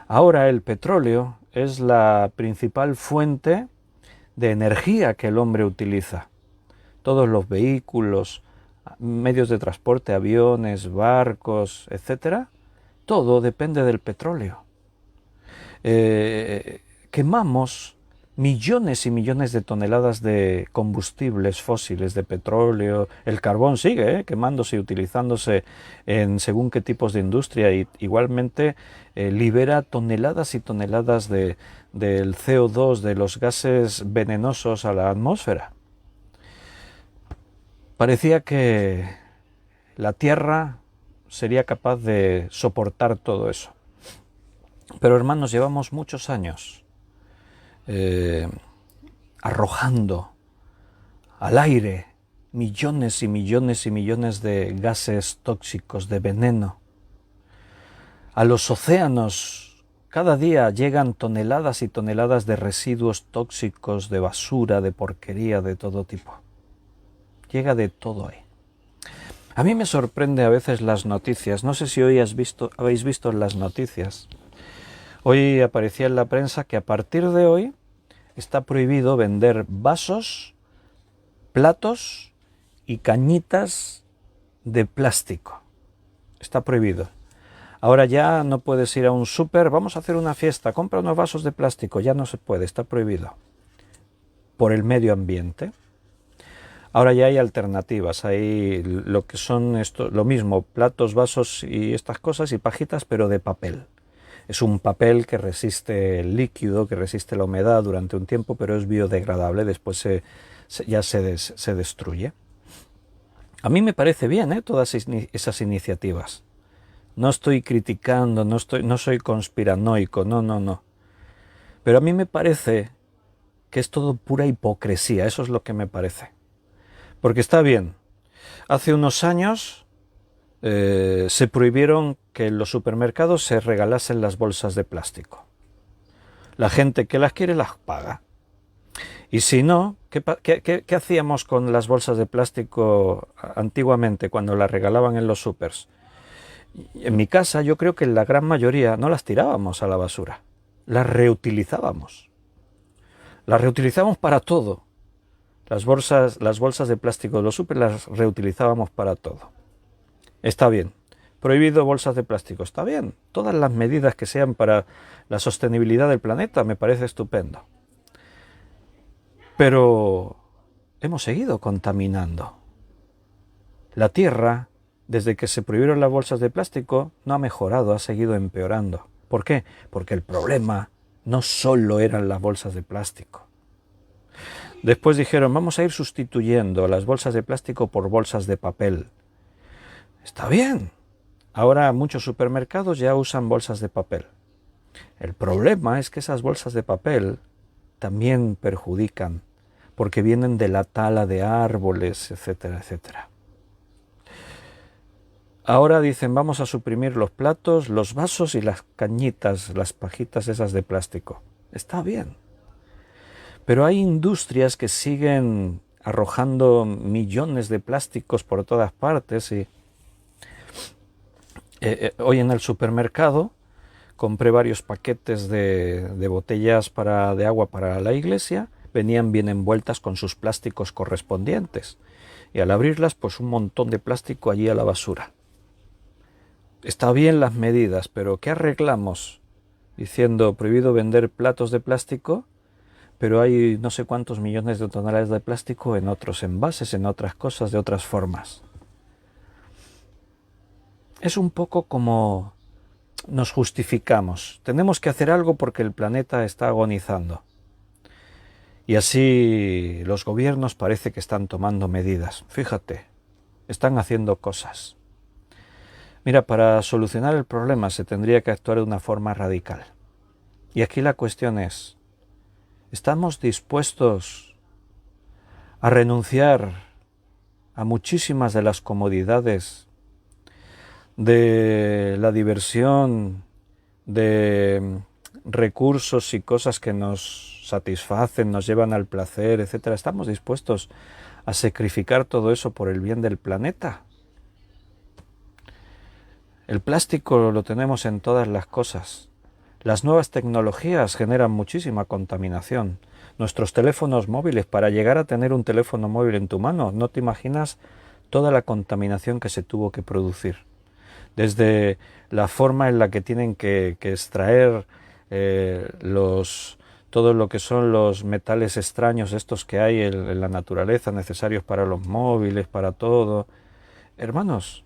Ahora el petróleo es la principal fuente de energía que el hombre utiliza. Todos los vehículos, medios de transporte, aviones, barcos, etcétera, todo depende del petróleo. Quemamos millones y millones de toneladas de combustibles fósiles, de petróleo. El carbón sigue quemándose y utilizándose en según qué tipos de industria, y igualmente libera toneladas y toneladas del CO2, de los gases venenosos a la atmósfera. Parecía que la Tierra sería capaz de soportar todo eso. Pero hermanos, llevamos muchos años arrojando al aire millones y millones y millones de gases tóxicos, de veneno. A los océanos cada día llegan toneladas y toneladas de residuos tóxicos, de basura, de porquería, de todo tipo. Llega de todo ahí. A mí me sorprende a veces las noticias. No sé si hoy habéis visto las noticias. Hoy aparecía en la prensa que a partir de hoy está prohibido vender vasos, platos y cañitas de plástico. Está prohibido. Ahora ya no puedes ir a un súper, vamos a hacer una fiesta, compra unos vasos de plástico. Ya no se puede, está prohibido. Por el medio ambiente. Ahora ya hay alternativas, hay lo que son lo mismo, platos, vasos y estas cosas y pajitas, pero de papel. Es un papel que resiste el líquido, que resiste la humedad durante un tiempo, pero es biodegradable, después ya se destruye. A mí me parece bien todas esas iniciativas. No estoy criticando, no soy conspiranoico, no. Pero a mí me parece que es todo pura hipocresía, eso es lo que me parece. Porque está bien, hace unos años se prohibieron que en los supermercados se regalasen las bolsas de plástico. La gente que las quiere las paga. Y si no, ¿qué hacíamos con las bolsas de plástico antiguamente cuando las regalaban en los supers? En mi casa yo creo que la gran mayoría no las tirábamos a la basura, las reutilizábamos. Las reutilizábamos para todo. Las bolsas de plástico de los supers las reutilizábamos para todo. Está bien. Prohibido bolsas de plástico. Está bien. Todas las medidas que sean para la sostenibilidad del planeta me parece estupendo. Pero hemos seguido contaminando. La Tierra, desde que se prohibieron las bolsas de plástico, no ha mejorado, ha seguido empeorando. ¿Por qué? Porque el problema no solo eran las bolsas de plástico. Después dijeron, vamos a ir sustituyendo las bolsas de plástico por bolsas de papel. Está bien. Ahora muchos supermercados ya usan bolsas de papel. El problema es que esas bolsas de papel también perjudican, porque vienen de la tala de árboles, etcétera, etcétera. Ahora dicen, vamos a suprimir los platos, los vasos y las cañitas, las pajitas esas de plástico. Está bien. Pero hay industrias que siguen arrojando millones de plásticos por todas partes y hoy en el supermercado compré varios paquetes de botellas de agua para la iglesia, venían bien envueltas con sus plásticos correspondientes y al abrirlas pues un montón de plástico allí a la basura. Está bien las medidas, pero ¿qué arreglamos? Diciendo prohibido vender platos de plástico, pero hay no sé cuántos millones de toneladas de plástico en otros envases, en otras cosas, de otras formas. Es un poco como nos justificamos. Tenemos que hacer algo porque el planeta está agonizando. Y así los gobiernos parece que están tomando medidas. Fíjate, están haciendo cosas. Mira, para solucionar el problema se tendría que actuar de una forma radical. Y aquí la cuestión es, ¿estamos dispuestos a renunciar a muchísimas de las comodidades, de la diversión, de recursos y cosas que nos satisfacen, nos llevan al placer, etcétera? ¿Estamos dispuestos a sacrificar todo eso por el bien del planeta? El plástico lo tenemos en todas las cosas. Las nuevas tecnologías generan muchísima contaminación. Nuestros teléfonos móviles, para llegar a tener un teléfono móvil en tu mano, no te imaginas toda la contaminación que se tuvo que producir. desde la forma en la que tienen que extraer todo lo que son los metales extraños estos que hay en la naturaleza, necesarios para los móviles, para todo. Hermanos,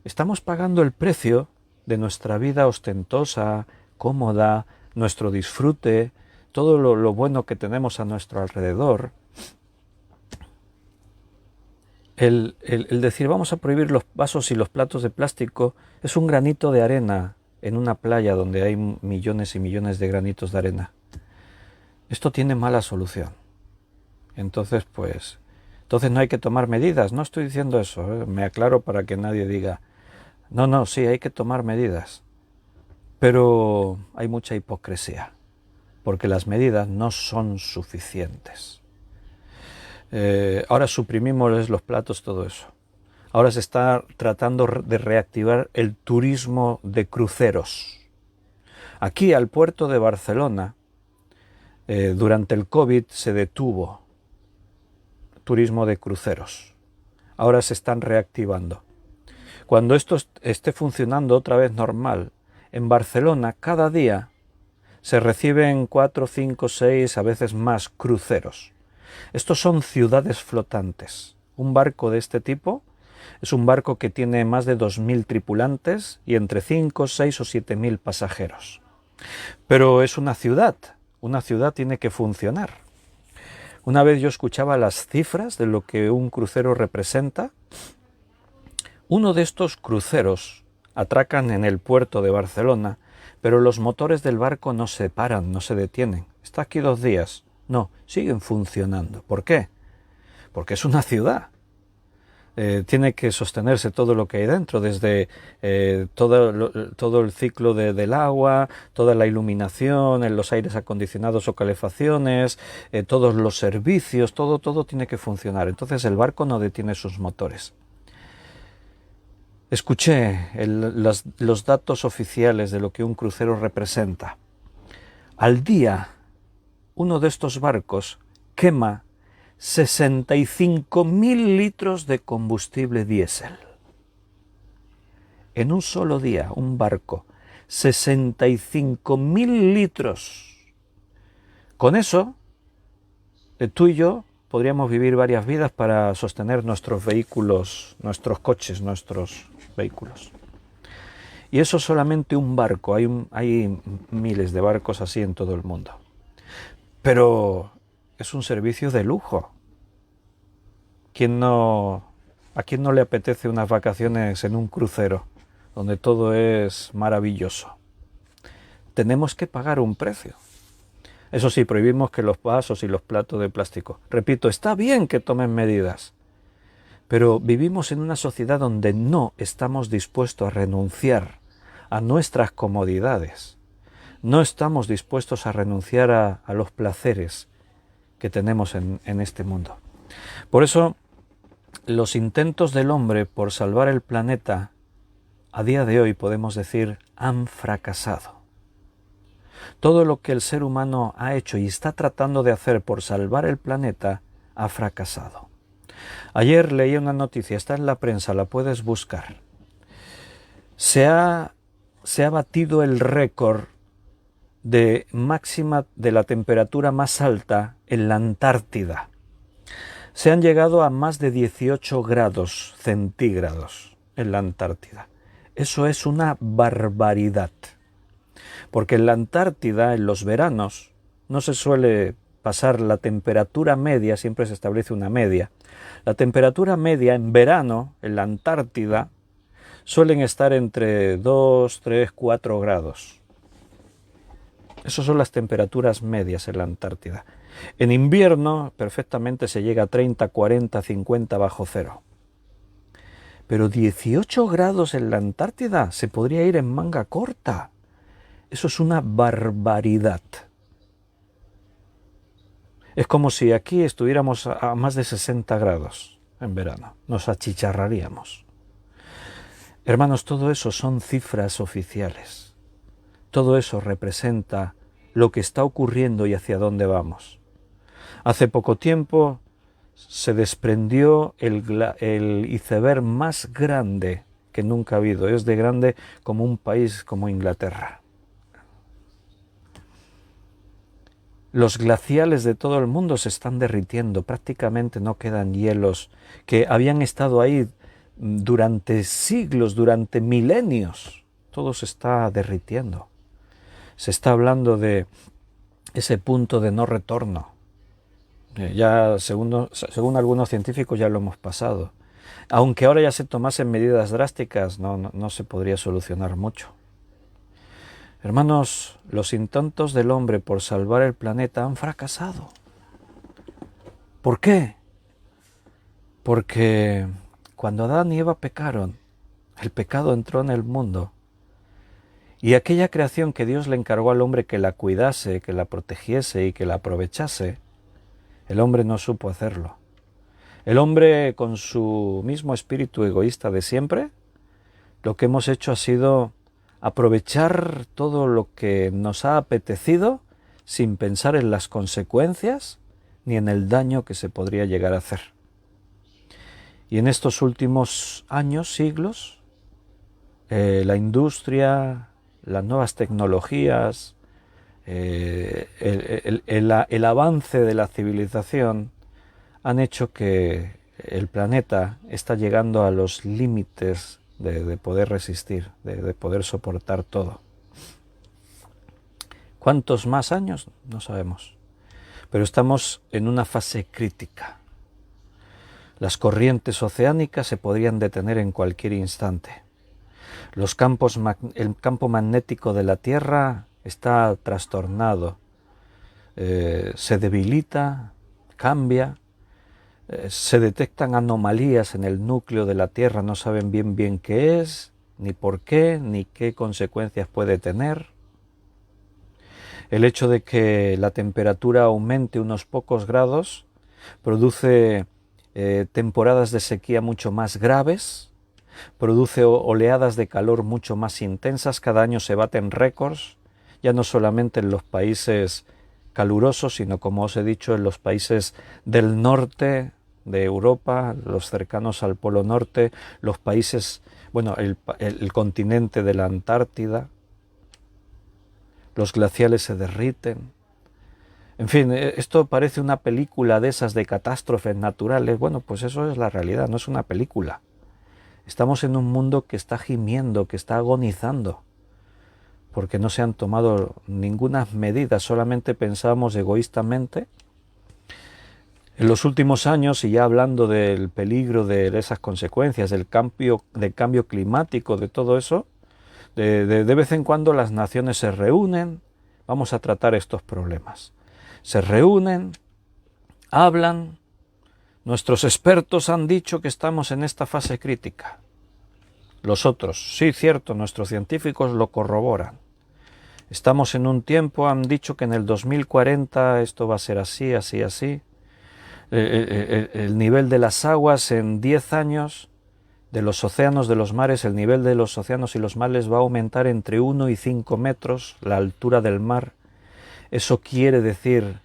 estamos pagando el precio de nuestra vida ostentosa, cómoda, nuestro disfrute, todo lo bueno que tenemos a nuestro alrededor. El decir vamos a prohibir los vasos y los platos de plástico es un granito de arena en una playa donde hay millones y millones de granitos de arena. Esto tiene mala solución. Entonces no hay que tomar medidas. No estoy diciendo eso, me aclaro para que nadie diga, no, sí, hay que tomar medidas. Pero hay mucha hipocresía, porque las medidas no son suficientes. Ahora suprimimos los platos, todo eso. Ahora se está tratando de reactivar el turismo de cruceros. Aquí al puerto de Barcelona, durante el COVID se detuvo turismo de cruceros. Ahora se están reactivando. Cuando esto esté funcionando otra vez normal, en Barcelona cada día se reciben 4, 5, 6, a veces más cruceros. Estos son ciudades flotantes. Un barco de este tipo es un barco que tiene más de 2.000 tripulantes y entre 5, 6 o 7.000 pasajeros. Pero es una ciudad tiene que funcionar. Una vez yo escuchaba las cifras de lo que un crucero representa. Uno de estos cruceros atracan en el puerto de Barcelona, pero los motores del barco no se paran, no se detienen. Está aquí 2 días. No, siguen funcionando. ¿Por qué? Porque es una ciudad. Tiene que sostenerse todo lo que hay dentro, desde todo el ciclo del agua, toda la iluminación, en los aires acondicionados o calefacciones, todos los servicios, todo tiene que funcionar. Entonces el barco no detiene sus motores. Escuché los datos oficiales de lo que un crucero representa. Al día, uno de estos barcos quema 65.000 litros de combustible diésel. En un solo día, un barco, 65.000 litros. Con eso, tú y yo podríamos vivir varias vidas para sostener nuestros vehículos, nuestros coches, nuestros vehículos. Y eso solamente un barco, hay miles de barcos así en todo el mundo. Pero es un servicio de lujo. ¿A quién no le apetece unas vacaciones en un crucero donde todo es maravilloso? Tenemos que pagar un precio. Eso sí, prohibimos que los vasos y los platos de plástico. Repito, está bien que tomen medidas, pero vivimos en una sociedad donde no estamos dispuestos a renunciar a nuestras comodidades. No estamos dispuestos a renunciar a los placeres que tenemos en este mundo. Por eso, los intentos del hombre por salvar el planeta, a día de hoy podemos decir, han fracasado. Todo lo que el ser humano ha hecho y está tratando de hacer por salvar el planeta, ha fracasado. Ayer leí una noticia, está en la prensa, la puedes buscar. Se ha batido el récord de máxima de la temperatura más alta en la Antártida. Se han llegado a más de 18 grados centígrados en la Antártida. Eso es una barbaridad. Porque en la Antártida, en los veranos, no se suele pasar la temperatura media, siempre se establece una media. La temperatura media en verano, en la Antártida, suelen estar entre 2, 3, 4 grados. Esas son las temperaturas medias en la Antártida. En invierno perfectamente se llega a 30, 40, 50 bajo cero. Pero 18 grados en la Antártida se podría ir en manga corta. Eso es una barbaridad. Es como si aquí estuviéramos a más de 60 grados en verano. Nos achicharraríamos. Hermanos, todo eso son cifras oficiales. Todo eso representa lo que está ocurriendo y hacia dónde vamos. Hace poco tiempo se desprendió el iceberg más grande que nunca ha habido, es de grande como un país como Inglaterra. Los glaciales de todo el mundo se están derritiendo, prácticamente no quedan hielos que habían estado ahí durante siglos, durante milenios. Todo se está derritiendo. Se está hablando de ese punto de no retorno. Ya según algunos científicos ya lo hemos pasado. Aunque ahora ya se tomasen medidas drásticas, no se podría solucionar mucho. Hermanos, los intentos del hombre por salvar el planeta han fracasado. ¿Por qué? Porque cuando Adán y Eva pecaron, el pecado entró en el mundo. Y aquella creación que Dios le encargó al hombre que la cuidase, que la protegiese y que la aprovechase, el hombre no supo hacerlo. El hombre, con su mismo espíritu egoísta de siempre, lo que hemos hecho ha sido aprovechar todo lo que nos ha apetecido sin pensar en las consecuencias ni en el daño que se podría llegar a hacer. Y en estos últimos años, siglos, la industria, las nuevas tecnologías, el avance de la civilización han hecho que el planeta está llegando a los límites de poder resistir, de poder soportar todo. ¿Cuántos más años? No sabemos. Pero estamos en una fase crítica. Las corrientes oceánicas se podrían detener en cualquier instante. El campo magnético de la Tierra está trastornado, se debilita, cambia, se detectan anomalías en el núcleo de la Tierra, no saben bien qué es, ni por qué, ni qué consecuencias puede tener. El hecho de que la temperatura aumente unos pocos grados produce temporadas de sequía mucho más graves, produce oleadas de calor mucho más intensas, cada año se baten récords, ya no solamente en los países calurosos, sino como os he dicho, en los países del norte de Europa, los cercanos al Polo Norte, los países, bueno, el continente de la Antártida, los glaciales se derriten. En fin, esto parece una película de esas de catástrofes naturales. Bueno, pues eso es la realidad, no es una película. Estamos en un mundo que está gimiendo, que está agonizando, porque no se han tomado ninguna medida, solamente pensamos egoístamente. En los últimos años, y ya hablando del peligro de esas consecuencias, del cambio climático, de todo eso, de vez en cuando las naciones se reúnen, vamos a tratar estos problemas. Se reúnen, hablan, nuestros expertos han dicho que estamos en esta fase crítica. Los otros, sí, cierto, nuestros científicos lo corroboran. Estamos en un tiempo, han dicho que en el 2040 esto va a ser así, así, así. El nivel de las aguas en 10 años, de los océanos, de los mares, el nivel de los océanos y los mares va a aumentar entre 1 y 5 metros, la altura del mar. Eso quiere decir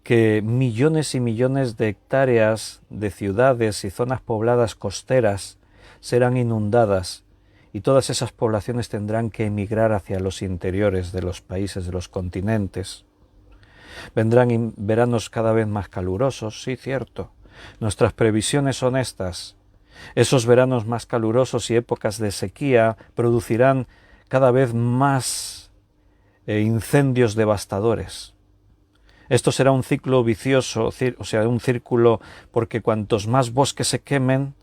que millones y millones de hectáreas de ciudades y zonas pobladas costeras serán inundadas y todas esas poblaciones tendrán que emigrar hacia los interiores de los países, de los continentes. Vendrán veranos cada vez más calurosos, sí, cierto. Nuestras previsiones son estas. Esos veranos más calurosos y épocas de sequía producirán cada vez más incendios devastadores. Esto será un ciclo vicioso, o sea, un círculo, porque cuantos más bosques se quemen,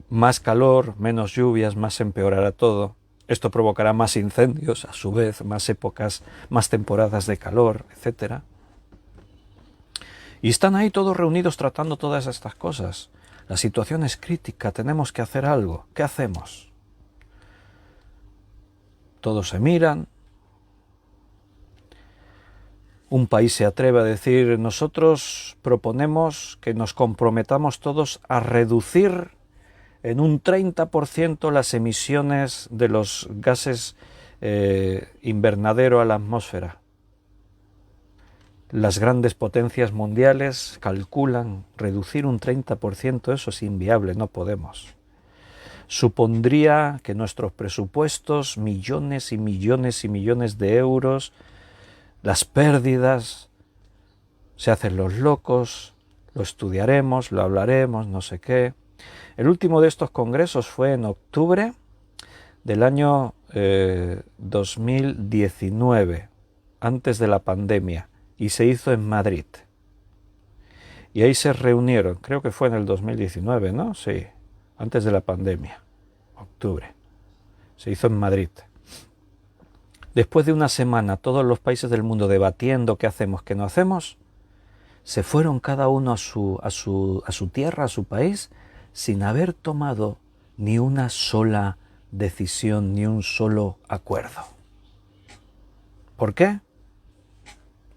más calor, menos lluvias, más empeorará todo. Esto provocará más incendios, a su vez, más épocas, más temporadas de calor, etc. Y están ahí todos reunidos tratando todas estas cosas. La situación es crítica, tenemos que hacer algo. ¿Qué hacemos? Todos se miran. Un país se atreve a decir, nosotros proponemos que nos comprometamos todos a reducir en un 30% las emisiones de los gases invernadero a la atmósfera. Las grandes potencias mundiales calculan reducir un 30%, eso es inviable, no podemos. supondría que nuestros presupuestos, millones y millones y millones de euros, las pérdidas, se hacen los locos, lo estudiaremos, lo hablaremos, no sé qué. El último de estos congresos fue en octubre del año 2019, antes de la pandemia, y se hizo en Madrid. Y ahí se reunieron, creo que fue en el 2019, ¿no? Sí, antes de la pandemia, octubre. Se hizo en Madrid. Después de una semana, todos los países del mundo debatiendo qué hacemos, qué no hacemos, se fueron cada uno a su tierra, a su país, sin haber tomado ni una sola decisión, ni un solo acuerdo. ¿Por qué?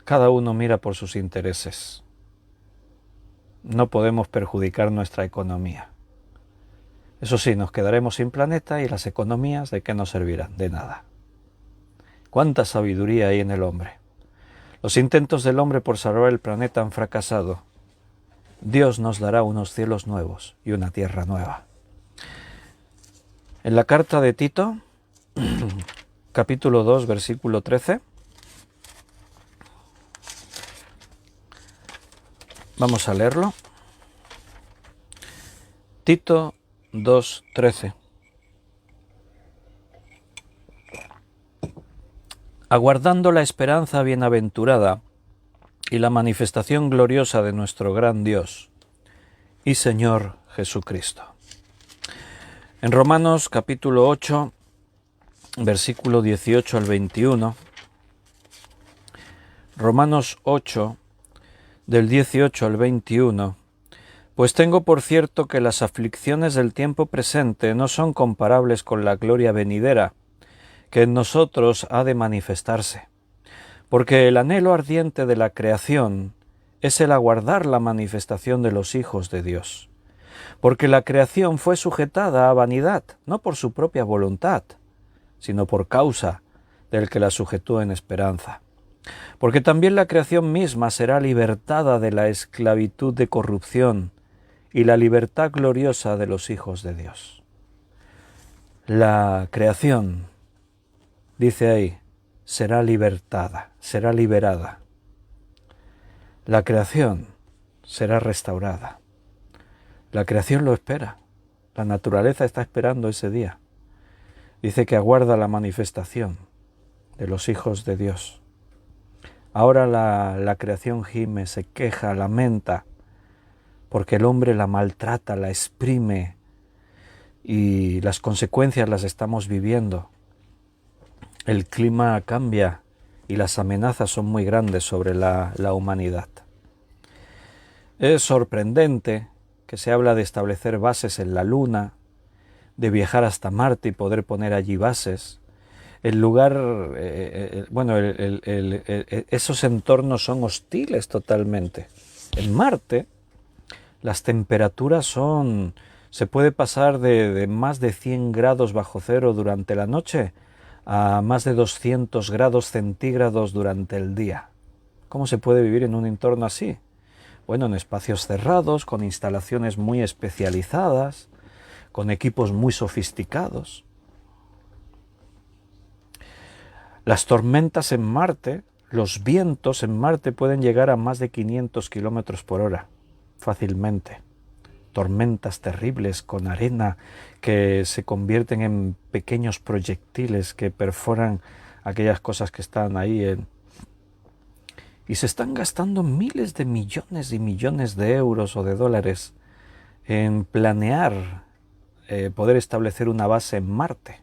Cada uno mira por sus intereses. No podemos perjudicar nuestra economía. Eso sí, nos quedaremos sin planeta y las economías, ¿de qué nos servirán? De nada. ¿Cuánta sabiduría hay en el hombre? Los intentos del hombre por salvar el planeta han fracasado. Dios nos dará unos cielos nuevos y una tierra nueva. En la carta de Tito, capítulo 2, versículo 13, vamos a leerlo. Tito 2:13. Aguardando la esperanza bienaventurada y la manifestación gloriosa de nuestro gran Dios y Señor Jesucristo. En Romanos capítulo 8, versículo 18 al 21, Romanos 8, del 18 al 21, pues tengo por cierto que las aflicciones del tiempo presente no son comparables con la gloria venidera, que en nosotros ha de manifestarse. Porque el anhelo ardiente de la creación es el aguardar la manifestación de los hijos de Dios. Porque la creación fue sujetada a vanidad, no por su propia voluntad, sino por causa del que la sujetó en esperanza. Porque también la creación misma será libertada de la esclavitud de corrupción y la libertad gloriosa de los hijos de Dios. La creación, dice ahí, será libertada, será liberada. La creación será restaurada. La creación lo espera. La naturaleza está esperando ese día. Dice que aguarda la manifestación de los hijos de Dios. Ahora la creación gime, se queja, lamenta, porque el hombre la maltrata, la exprime, y las consecuencias las estamos viviendo. El clima cambia y las amenazas son muy grandes sobre la humanidad. Es sorprendente que se habla de establecer bases en la Luna, de viajar hasta Marte y poder poner allí bases. El lugar, esos entornos son hostiles totalmente. En Marte las temperaturas se puede pasar de más de 100 grados bajo cero durante la noche a más de 200 grados centígrados durante el día. ¿Cómo se puede vivir en un entorno así? Bueno, en espacios cerrados, con instalaciones muy especializadas, con equipos muy sofisticados. Las tormentas en Marte, los vientos en Marte pueden llegar a más de 500 kilómetros por hora, fácilmente. Tormentas terribles con arena que se convierten en pequeños proyectiles que perforan aquellas cosas que están ahí. Y se están gastando miles de millones y millones de euros o de dólares en planear poder establecer una base en Marte.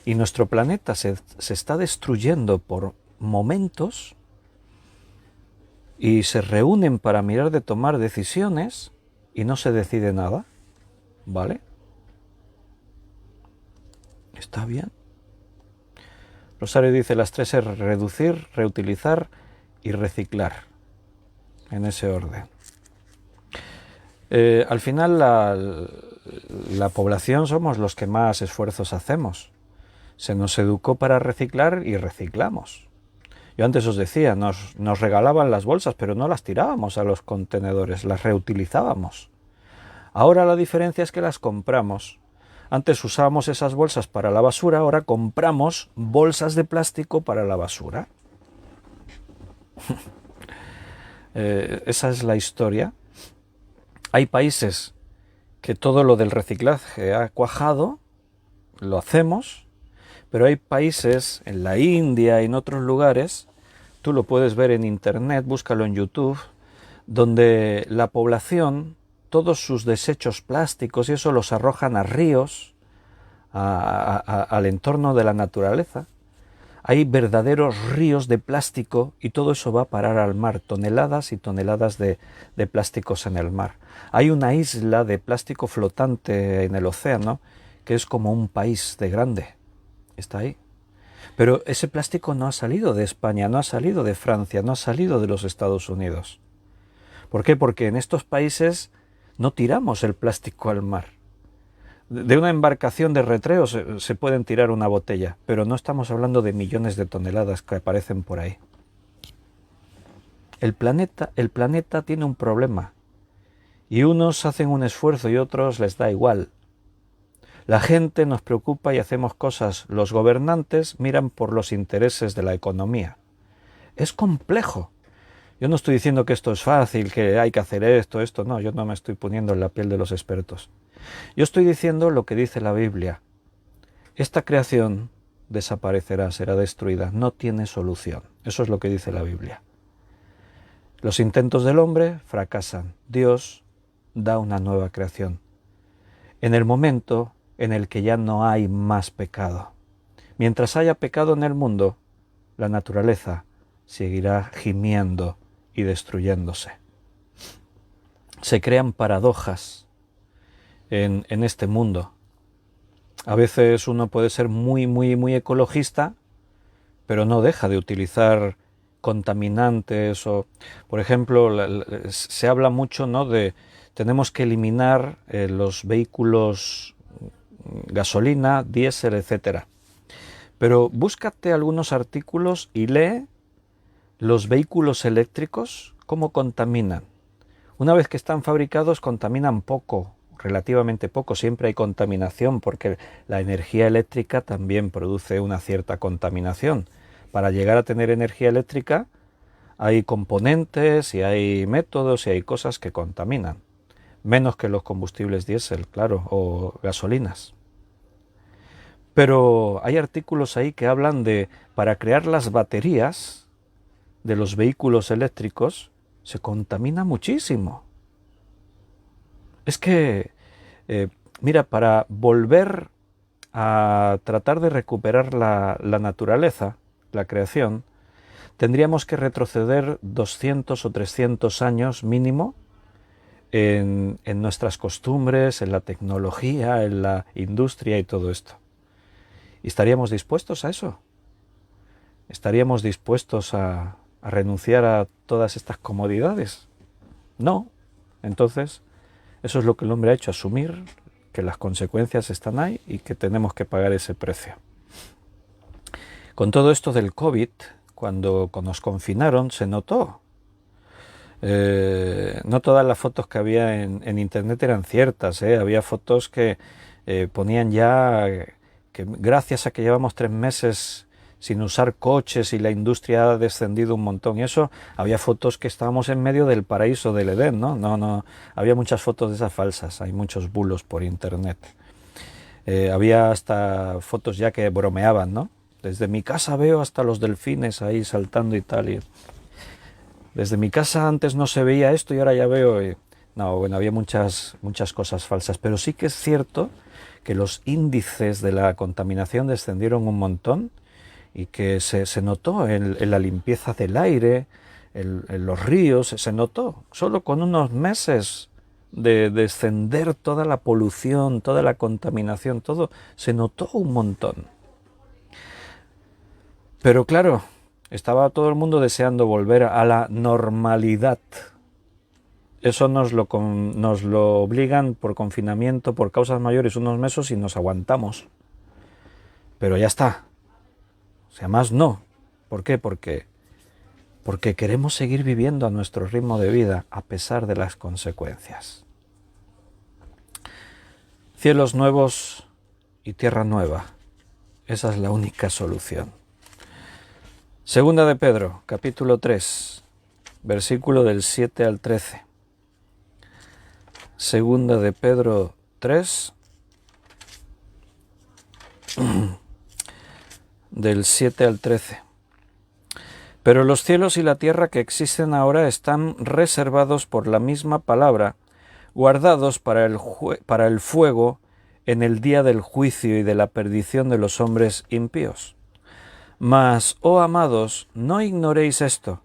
Y nuestro planeta se está destruyendo por momentos y se reúnen para mirar de tomar decisiones y no se decide nada, ¿vale? ¿Está bien? Rosario dice las 3 R: reducir, reutilizar y reciclar, en ese orden. Al final la población somos los que más esfuerzos hacemos. Se nos educó para reciclar y reciclamos. Yo antes os decía, nos regalaban las bolsas, pero no las tirábamos a los contenedores, las reutilizábamos. Ahora la diferencia es que las compramos. Antes usábamos esas bolsas para la basura, ahora compramos bolsas de plástico para la basura. Esa es la historia. Hay países que todo lo del reciclaje ha cuajado, lo hacemos, pero hay países, en la India y en otros lugares, tú lo puedes ver en internet, búscalo en YouTube, donde la población, todos sus desechos plásticos y eso los arrojan a ríos, al entorno de la naturaleza. Hay verdaderos ríos de plástico y todo eso va a parar al mar, toneladas y toneladas de plásticos en el mar. Hay una isla de plástico flotante en el océano que es como un país de grande, está ahí. Pero ese plástico no ha salido de España, no ha salido de Francia, no ha salido de los Estados Unidos. ¿Por qué? Porque en estos países no tiramos el plástico al mar. De una embarcación de recreo se pueden tirar una botella, pero no estamos hablando de millones de toneladas que aparecen por ahí. El planeta tiene un problema y unos hacen un esfuerzo y otros les da igual. La gente nos preocupa y hacemos cosas. Los gobernantes miran por los intereses de la economía. Es complejo. Yo no estoy diciendo que esto es fácil, que hay que hacer esto, no, yo no me estoy poniendo en la piel de los expertos. Yo estoy diciendo lo que dice la Biblia. Esta creación desaparecerá, será destruida, no tiene solución. Eso es lo que dice la Biblia. Los intentos del hombre fracasan. Dios da una nueva creación. En el momento en el que ya no hay más pecado. Mientras haya pecado en el mundo, la naturaleza seguirá gimiendo y destruyéndose. Se crean paradojas en este mundo. A veces uno puede ser muy ecologista, pero no deja de utilizar contaminantes o, por ejemplo, se habla mucho, ¿no?, de tenemos que eliminar los vehículos gasolina, diésel, etcétera. Pero búscate algunos artículos y lee los vehículos eléctricos, cómo contaminan. Una vez que están fabricados, contaminan poco, relativamente poco. Siempre hay contaminación porque la energía eléctrica también produce una cierta contaminación. Para llegar a tener energía eléctrica hay componentes y hay métodos y hay cosas que contaminan. Menos que los combustibles diésel, claro, o gasolinas. Pero hay artículos ahí que hablan de, para crear las baterías de los vehículos eléctricos, se contamina muchísimo. Es que, mira, para volver a tratar de recuperar la naturaleza, la creación, tendríamos que retroceder 200 o 300 años mínimo en nuestras costumbres, en la tecnología, en la industria y todo esto. ¿Y estaríamos dispuestos a eso? ¿Estaríamos dispuestos a renunciar a todas estas comodidades? No. Entonces, eso es lo que el hombre ha hecho, asumir que las consecuencias están ahí y que tenemos que pagar ese precio. Con todo esto del COVID, cuando nos confinaron, se notó. No todas las fotos que había en internet eran ciertas, había fotos que ponían ya que gracias a que llevamos 3 meses sin usar coches y la industria ha descendido un montón y eso, había fotos que estábamos en medio del paraíso del Edén, ¿no? No, había muchas fotos de esas falsas, hay muchos bulos por internet. Había hasta fotos ya que bromeaban, ¿no? Desde mi casa veo hasta los delfines ahí saltando y tal. Y desde mi casa antes no se veía esto y ahora ya veo. No, bueno, había muchas cosas falsas, pero sí que es cierto que los índices de la contaminación descendieron un montón y que se notó en la limpieza del aire, en los ríos, se notó. Solo con unos meses de descender toda la polución, toda la contaminación, todo, se notó un montón. Pero claro, estaba todo el mundo deseando volver a la normalidad. Eso nos lo obligan por confinamiento, por causas mayores, unos meses y nos aguantamos. Pero ya está. O sea, más no. ¿Por qué? Porque queremos seguir viviendo a nuestro ritmo de vida a pesar de las consecuencias. Cielos nuevos y tierra nueva. Esa es la única solución. Segunda de Pedro, capítulo 3, versículo del 7 al 13. Segunda de Pedro 3, del 7 al 13. Pero los cielos y la tierra que existen ahora están reservados por la misma palabra, guardados para el fuego en el día del juicio y de la perdición de los hombres impíos. Mas, oh amados, no ignoréis esto,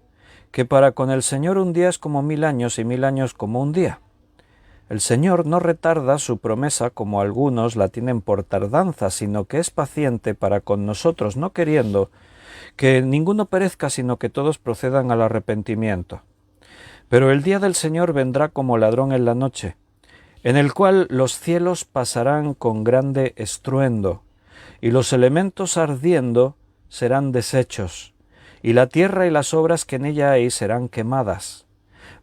que para con el Señor un día es como 1000 años y 1000 años como un día. El Señor no retarda su promesa como algunos la tienen por tardanza, sino que es paciente para con nosotros, no queriendo que ninguno perezca, sino que todos procedan al arrepentimiento. Pero el día del Señor vendrá como ladrón en la noche, en el cual los cielos pasarán con grande estruendo, y los elementos ardiendo serán deshechos, y la tierra y las obras que en ella hay serán quemadas.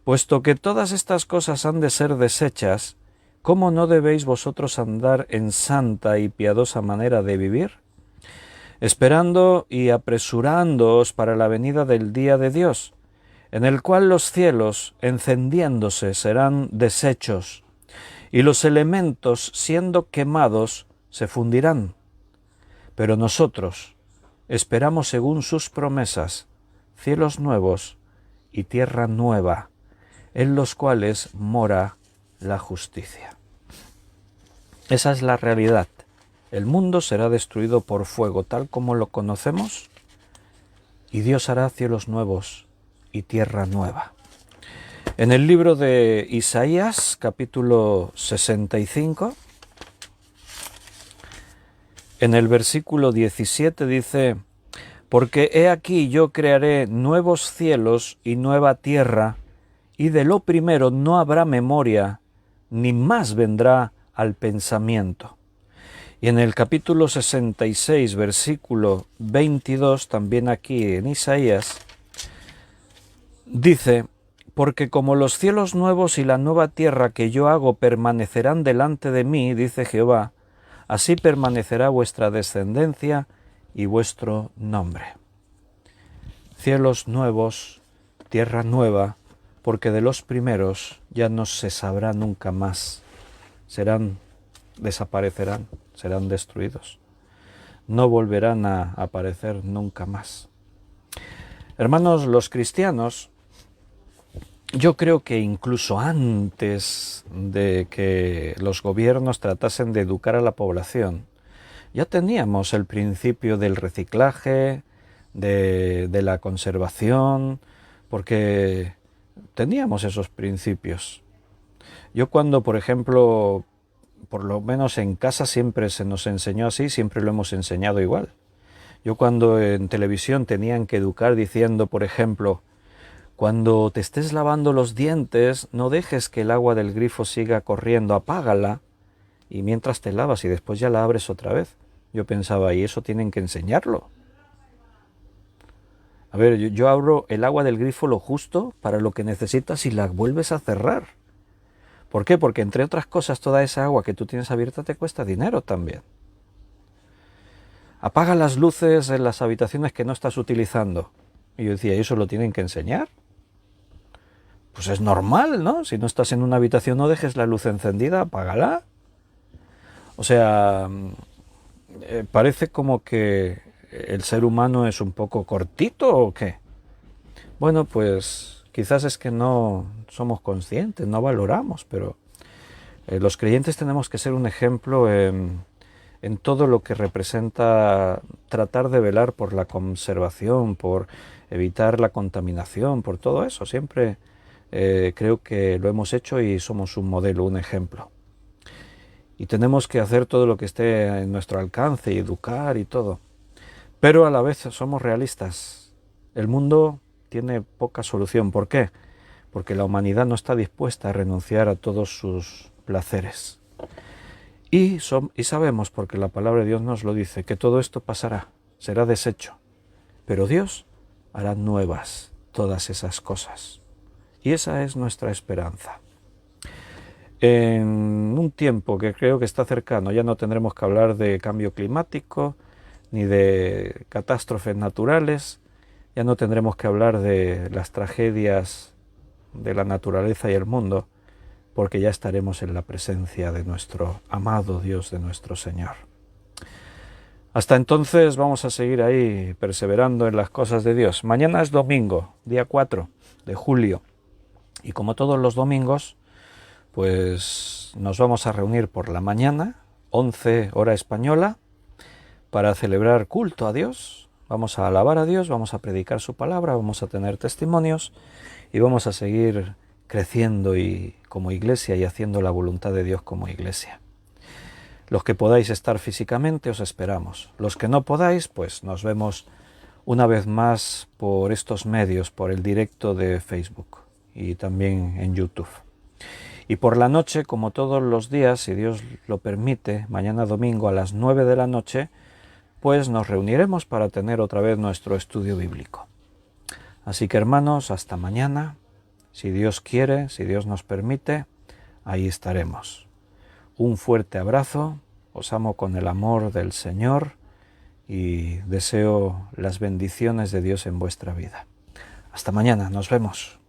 Puesto que todas estas cosas han de ser deshechas, ¿cómo no debéis vosotros andar en santa y piadosa manera de vivir? Esperando y apresurándoos para la venida del día de Dios, en el cual los cielos, encendiéndose, serán deshechos, y los elementos, siendo quemados, se fundirán. Pero nosotros esperamos, según sus promesas, cielos nuevos y tierra nueva, en los cuales mora la justicia. Esa es la realidad. El mundo será destruido por fuego, tal como lo conocemos, y Dios hará cielos nuevos y tierra nueva. En el libro de Isaías, capítulo 65, en el versículo 17 dice: porque he aquí yo crearé nuevos cielos y nueva tierra, y de lo primero no habrá memoria, ni más vendrá al pensamiento. Y en el capítulo 66, versículo 22, también aquí en Isaías, dice: porque como los cielos nuevos y la nueva tierra que yo hago permanecerán delante de mí, dice Jehová, así permanecerá vuestra descendencia y vuestro nombre. Cielos nuevos, tierra nueva, porque de los primeros ya no se sabrá nunca más. Desaparecerán, serán destruidos. No volverán a aparecer nunca más. Hermanos, los cristianos, yo creo que incluso antes de que los gobiernos tratasen de educar a la población, ya teníamos el principio del reciclaje, de la conservación, porque teníamos esos principios. Yo cuando, por ejemplo, por lo menos en casa siempre se nos enseñó así, siempre lo hemos enseñado igual. Yo cuando en televisión tenían que educar diciendo, por ejemplo, cuando te estés lavando los dientes, no dejes que el agua del grifo siga corriendo, apágala, y mientras te lavas y después ya la abres otra vez. Yo pensaba, ¿y eso tienen que enseñarlo? A ver, yo abro el agua del grifo lo justo para lo que necesitas y la vuelves a cerrar. ¿Por qué? Porque entre otras cosas toda esa agua que tú tienes abierta te cuesta dinero también. Apaga las luces en las habitaciones que no estás utilizando. Y yo decía, ¿y eso lo tienen que enseñar? Pues es normal, ¿no? Si no estás en una habitación no dejes la luz encendida, apágala. O sea, parece como que el ser humano es un poco cortito ¿o qué? Bueno, pues quizás es que no somos conscientes, no valoramos, pero los creyentes tenemos que ser un ejemplo en todo lo que representa tratar de velar por la conservación, por evitar la contaminación, por todo eso. Siempre creo que lo hemos hecho y somos un modelo, un ejemplo. Y tenemos que hacer todo lo que esté en nuestro alcance y educar y todo. Pero a la vez somos realistas. El mundo tiene poca solución. ¿Por qué? Porque la humanidad no está dispuesta a renunciar a todos sus placeres. Y sabemos, porque la palabra de Dios nos lo dice, que todo esto pasará, será deshecho. Pero Dios hará nuevas todas esas cosas. Y esa es nuestra esperanza. En un tiempo que creo que está cercano ya no tendremos que hablar de cambio climático ni de catástrofes naturales, ya no tendremos que hablar de las tragedias de la naturaleza y el mundo, porque ya estaremos en la presencia de nuestro amado Dios, de nuestro Señor. Hasta entonces vamos a seguir ahí perseverando en las cosas de Dios. Mañana es domingo, día 4 de julio, y como todos los domingos, pues nos vamos a reunir por la mañana, 11 hora española, para celebrar culto a Dios. Vamos a alabar a Dios, vamos a predicar su palabra, vamos a tener testimonios y vamos a seguir creciendo y como iglesia y haciendo la voluntad de Dios como iglesia. Los que podáis estar físicamente os esperamos. Los que no podáis, pues nos vemos una vez más por estos medios, por el directo de Facebook y también en YouTube. Y por la noche, como todos los días, si Dios lo permite, mañana domingo a las 9 de la noche, pues nos reuniremos para tener otra vez nuestro estudio bíblico. Así que hermanos, hasta mañana, si Dios quiere, si Dios nos permite, ahí estaremos. Un fuerte abrazo, os amo con el amor del Señor y deseo las bendiciones de Dios en vuestra vida. Hasta mañana, nos vemos.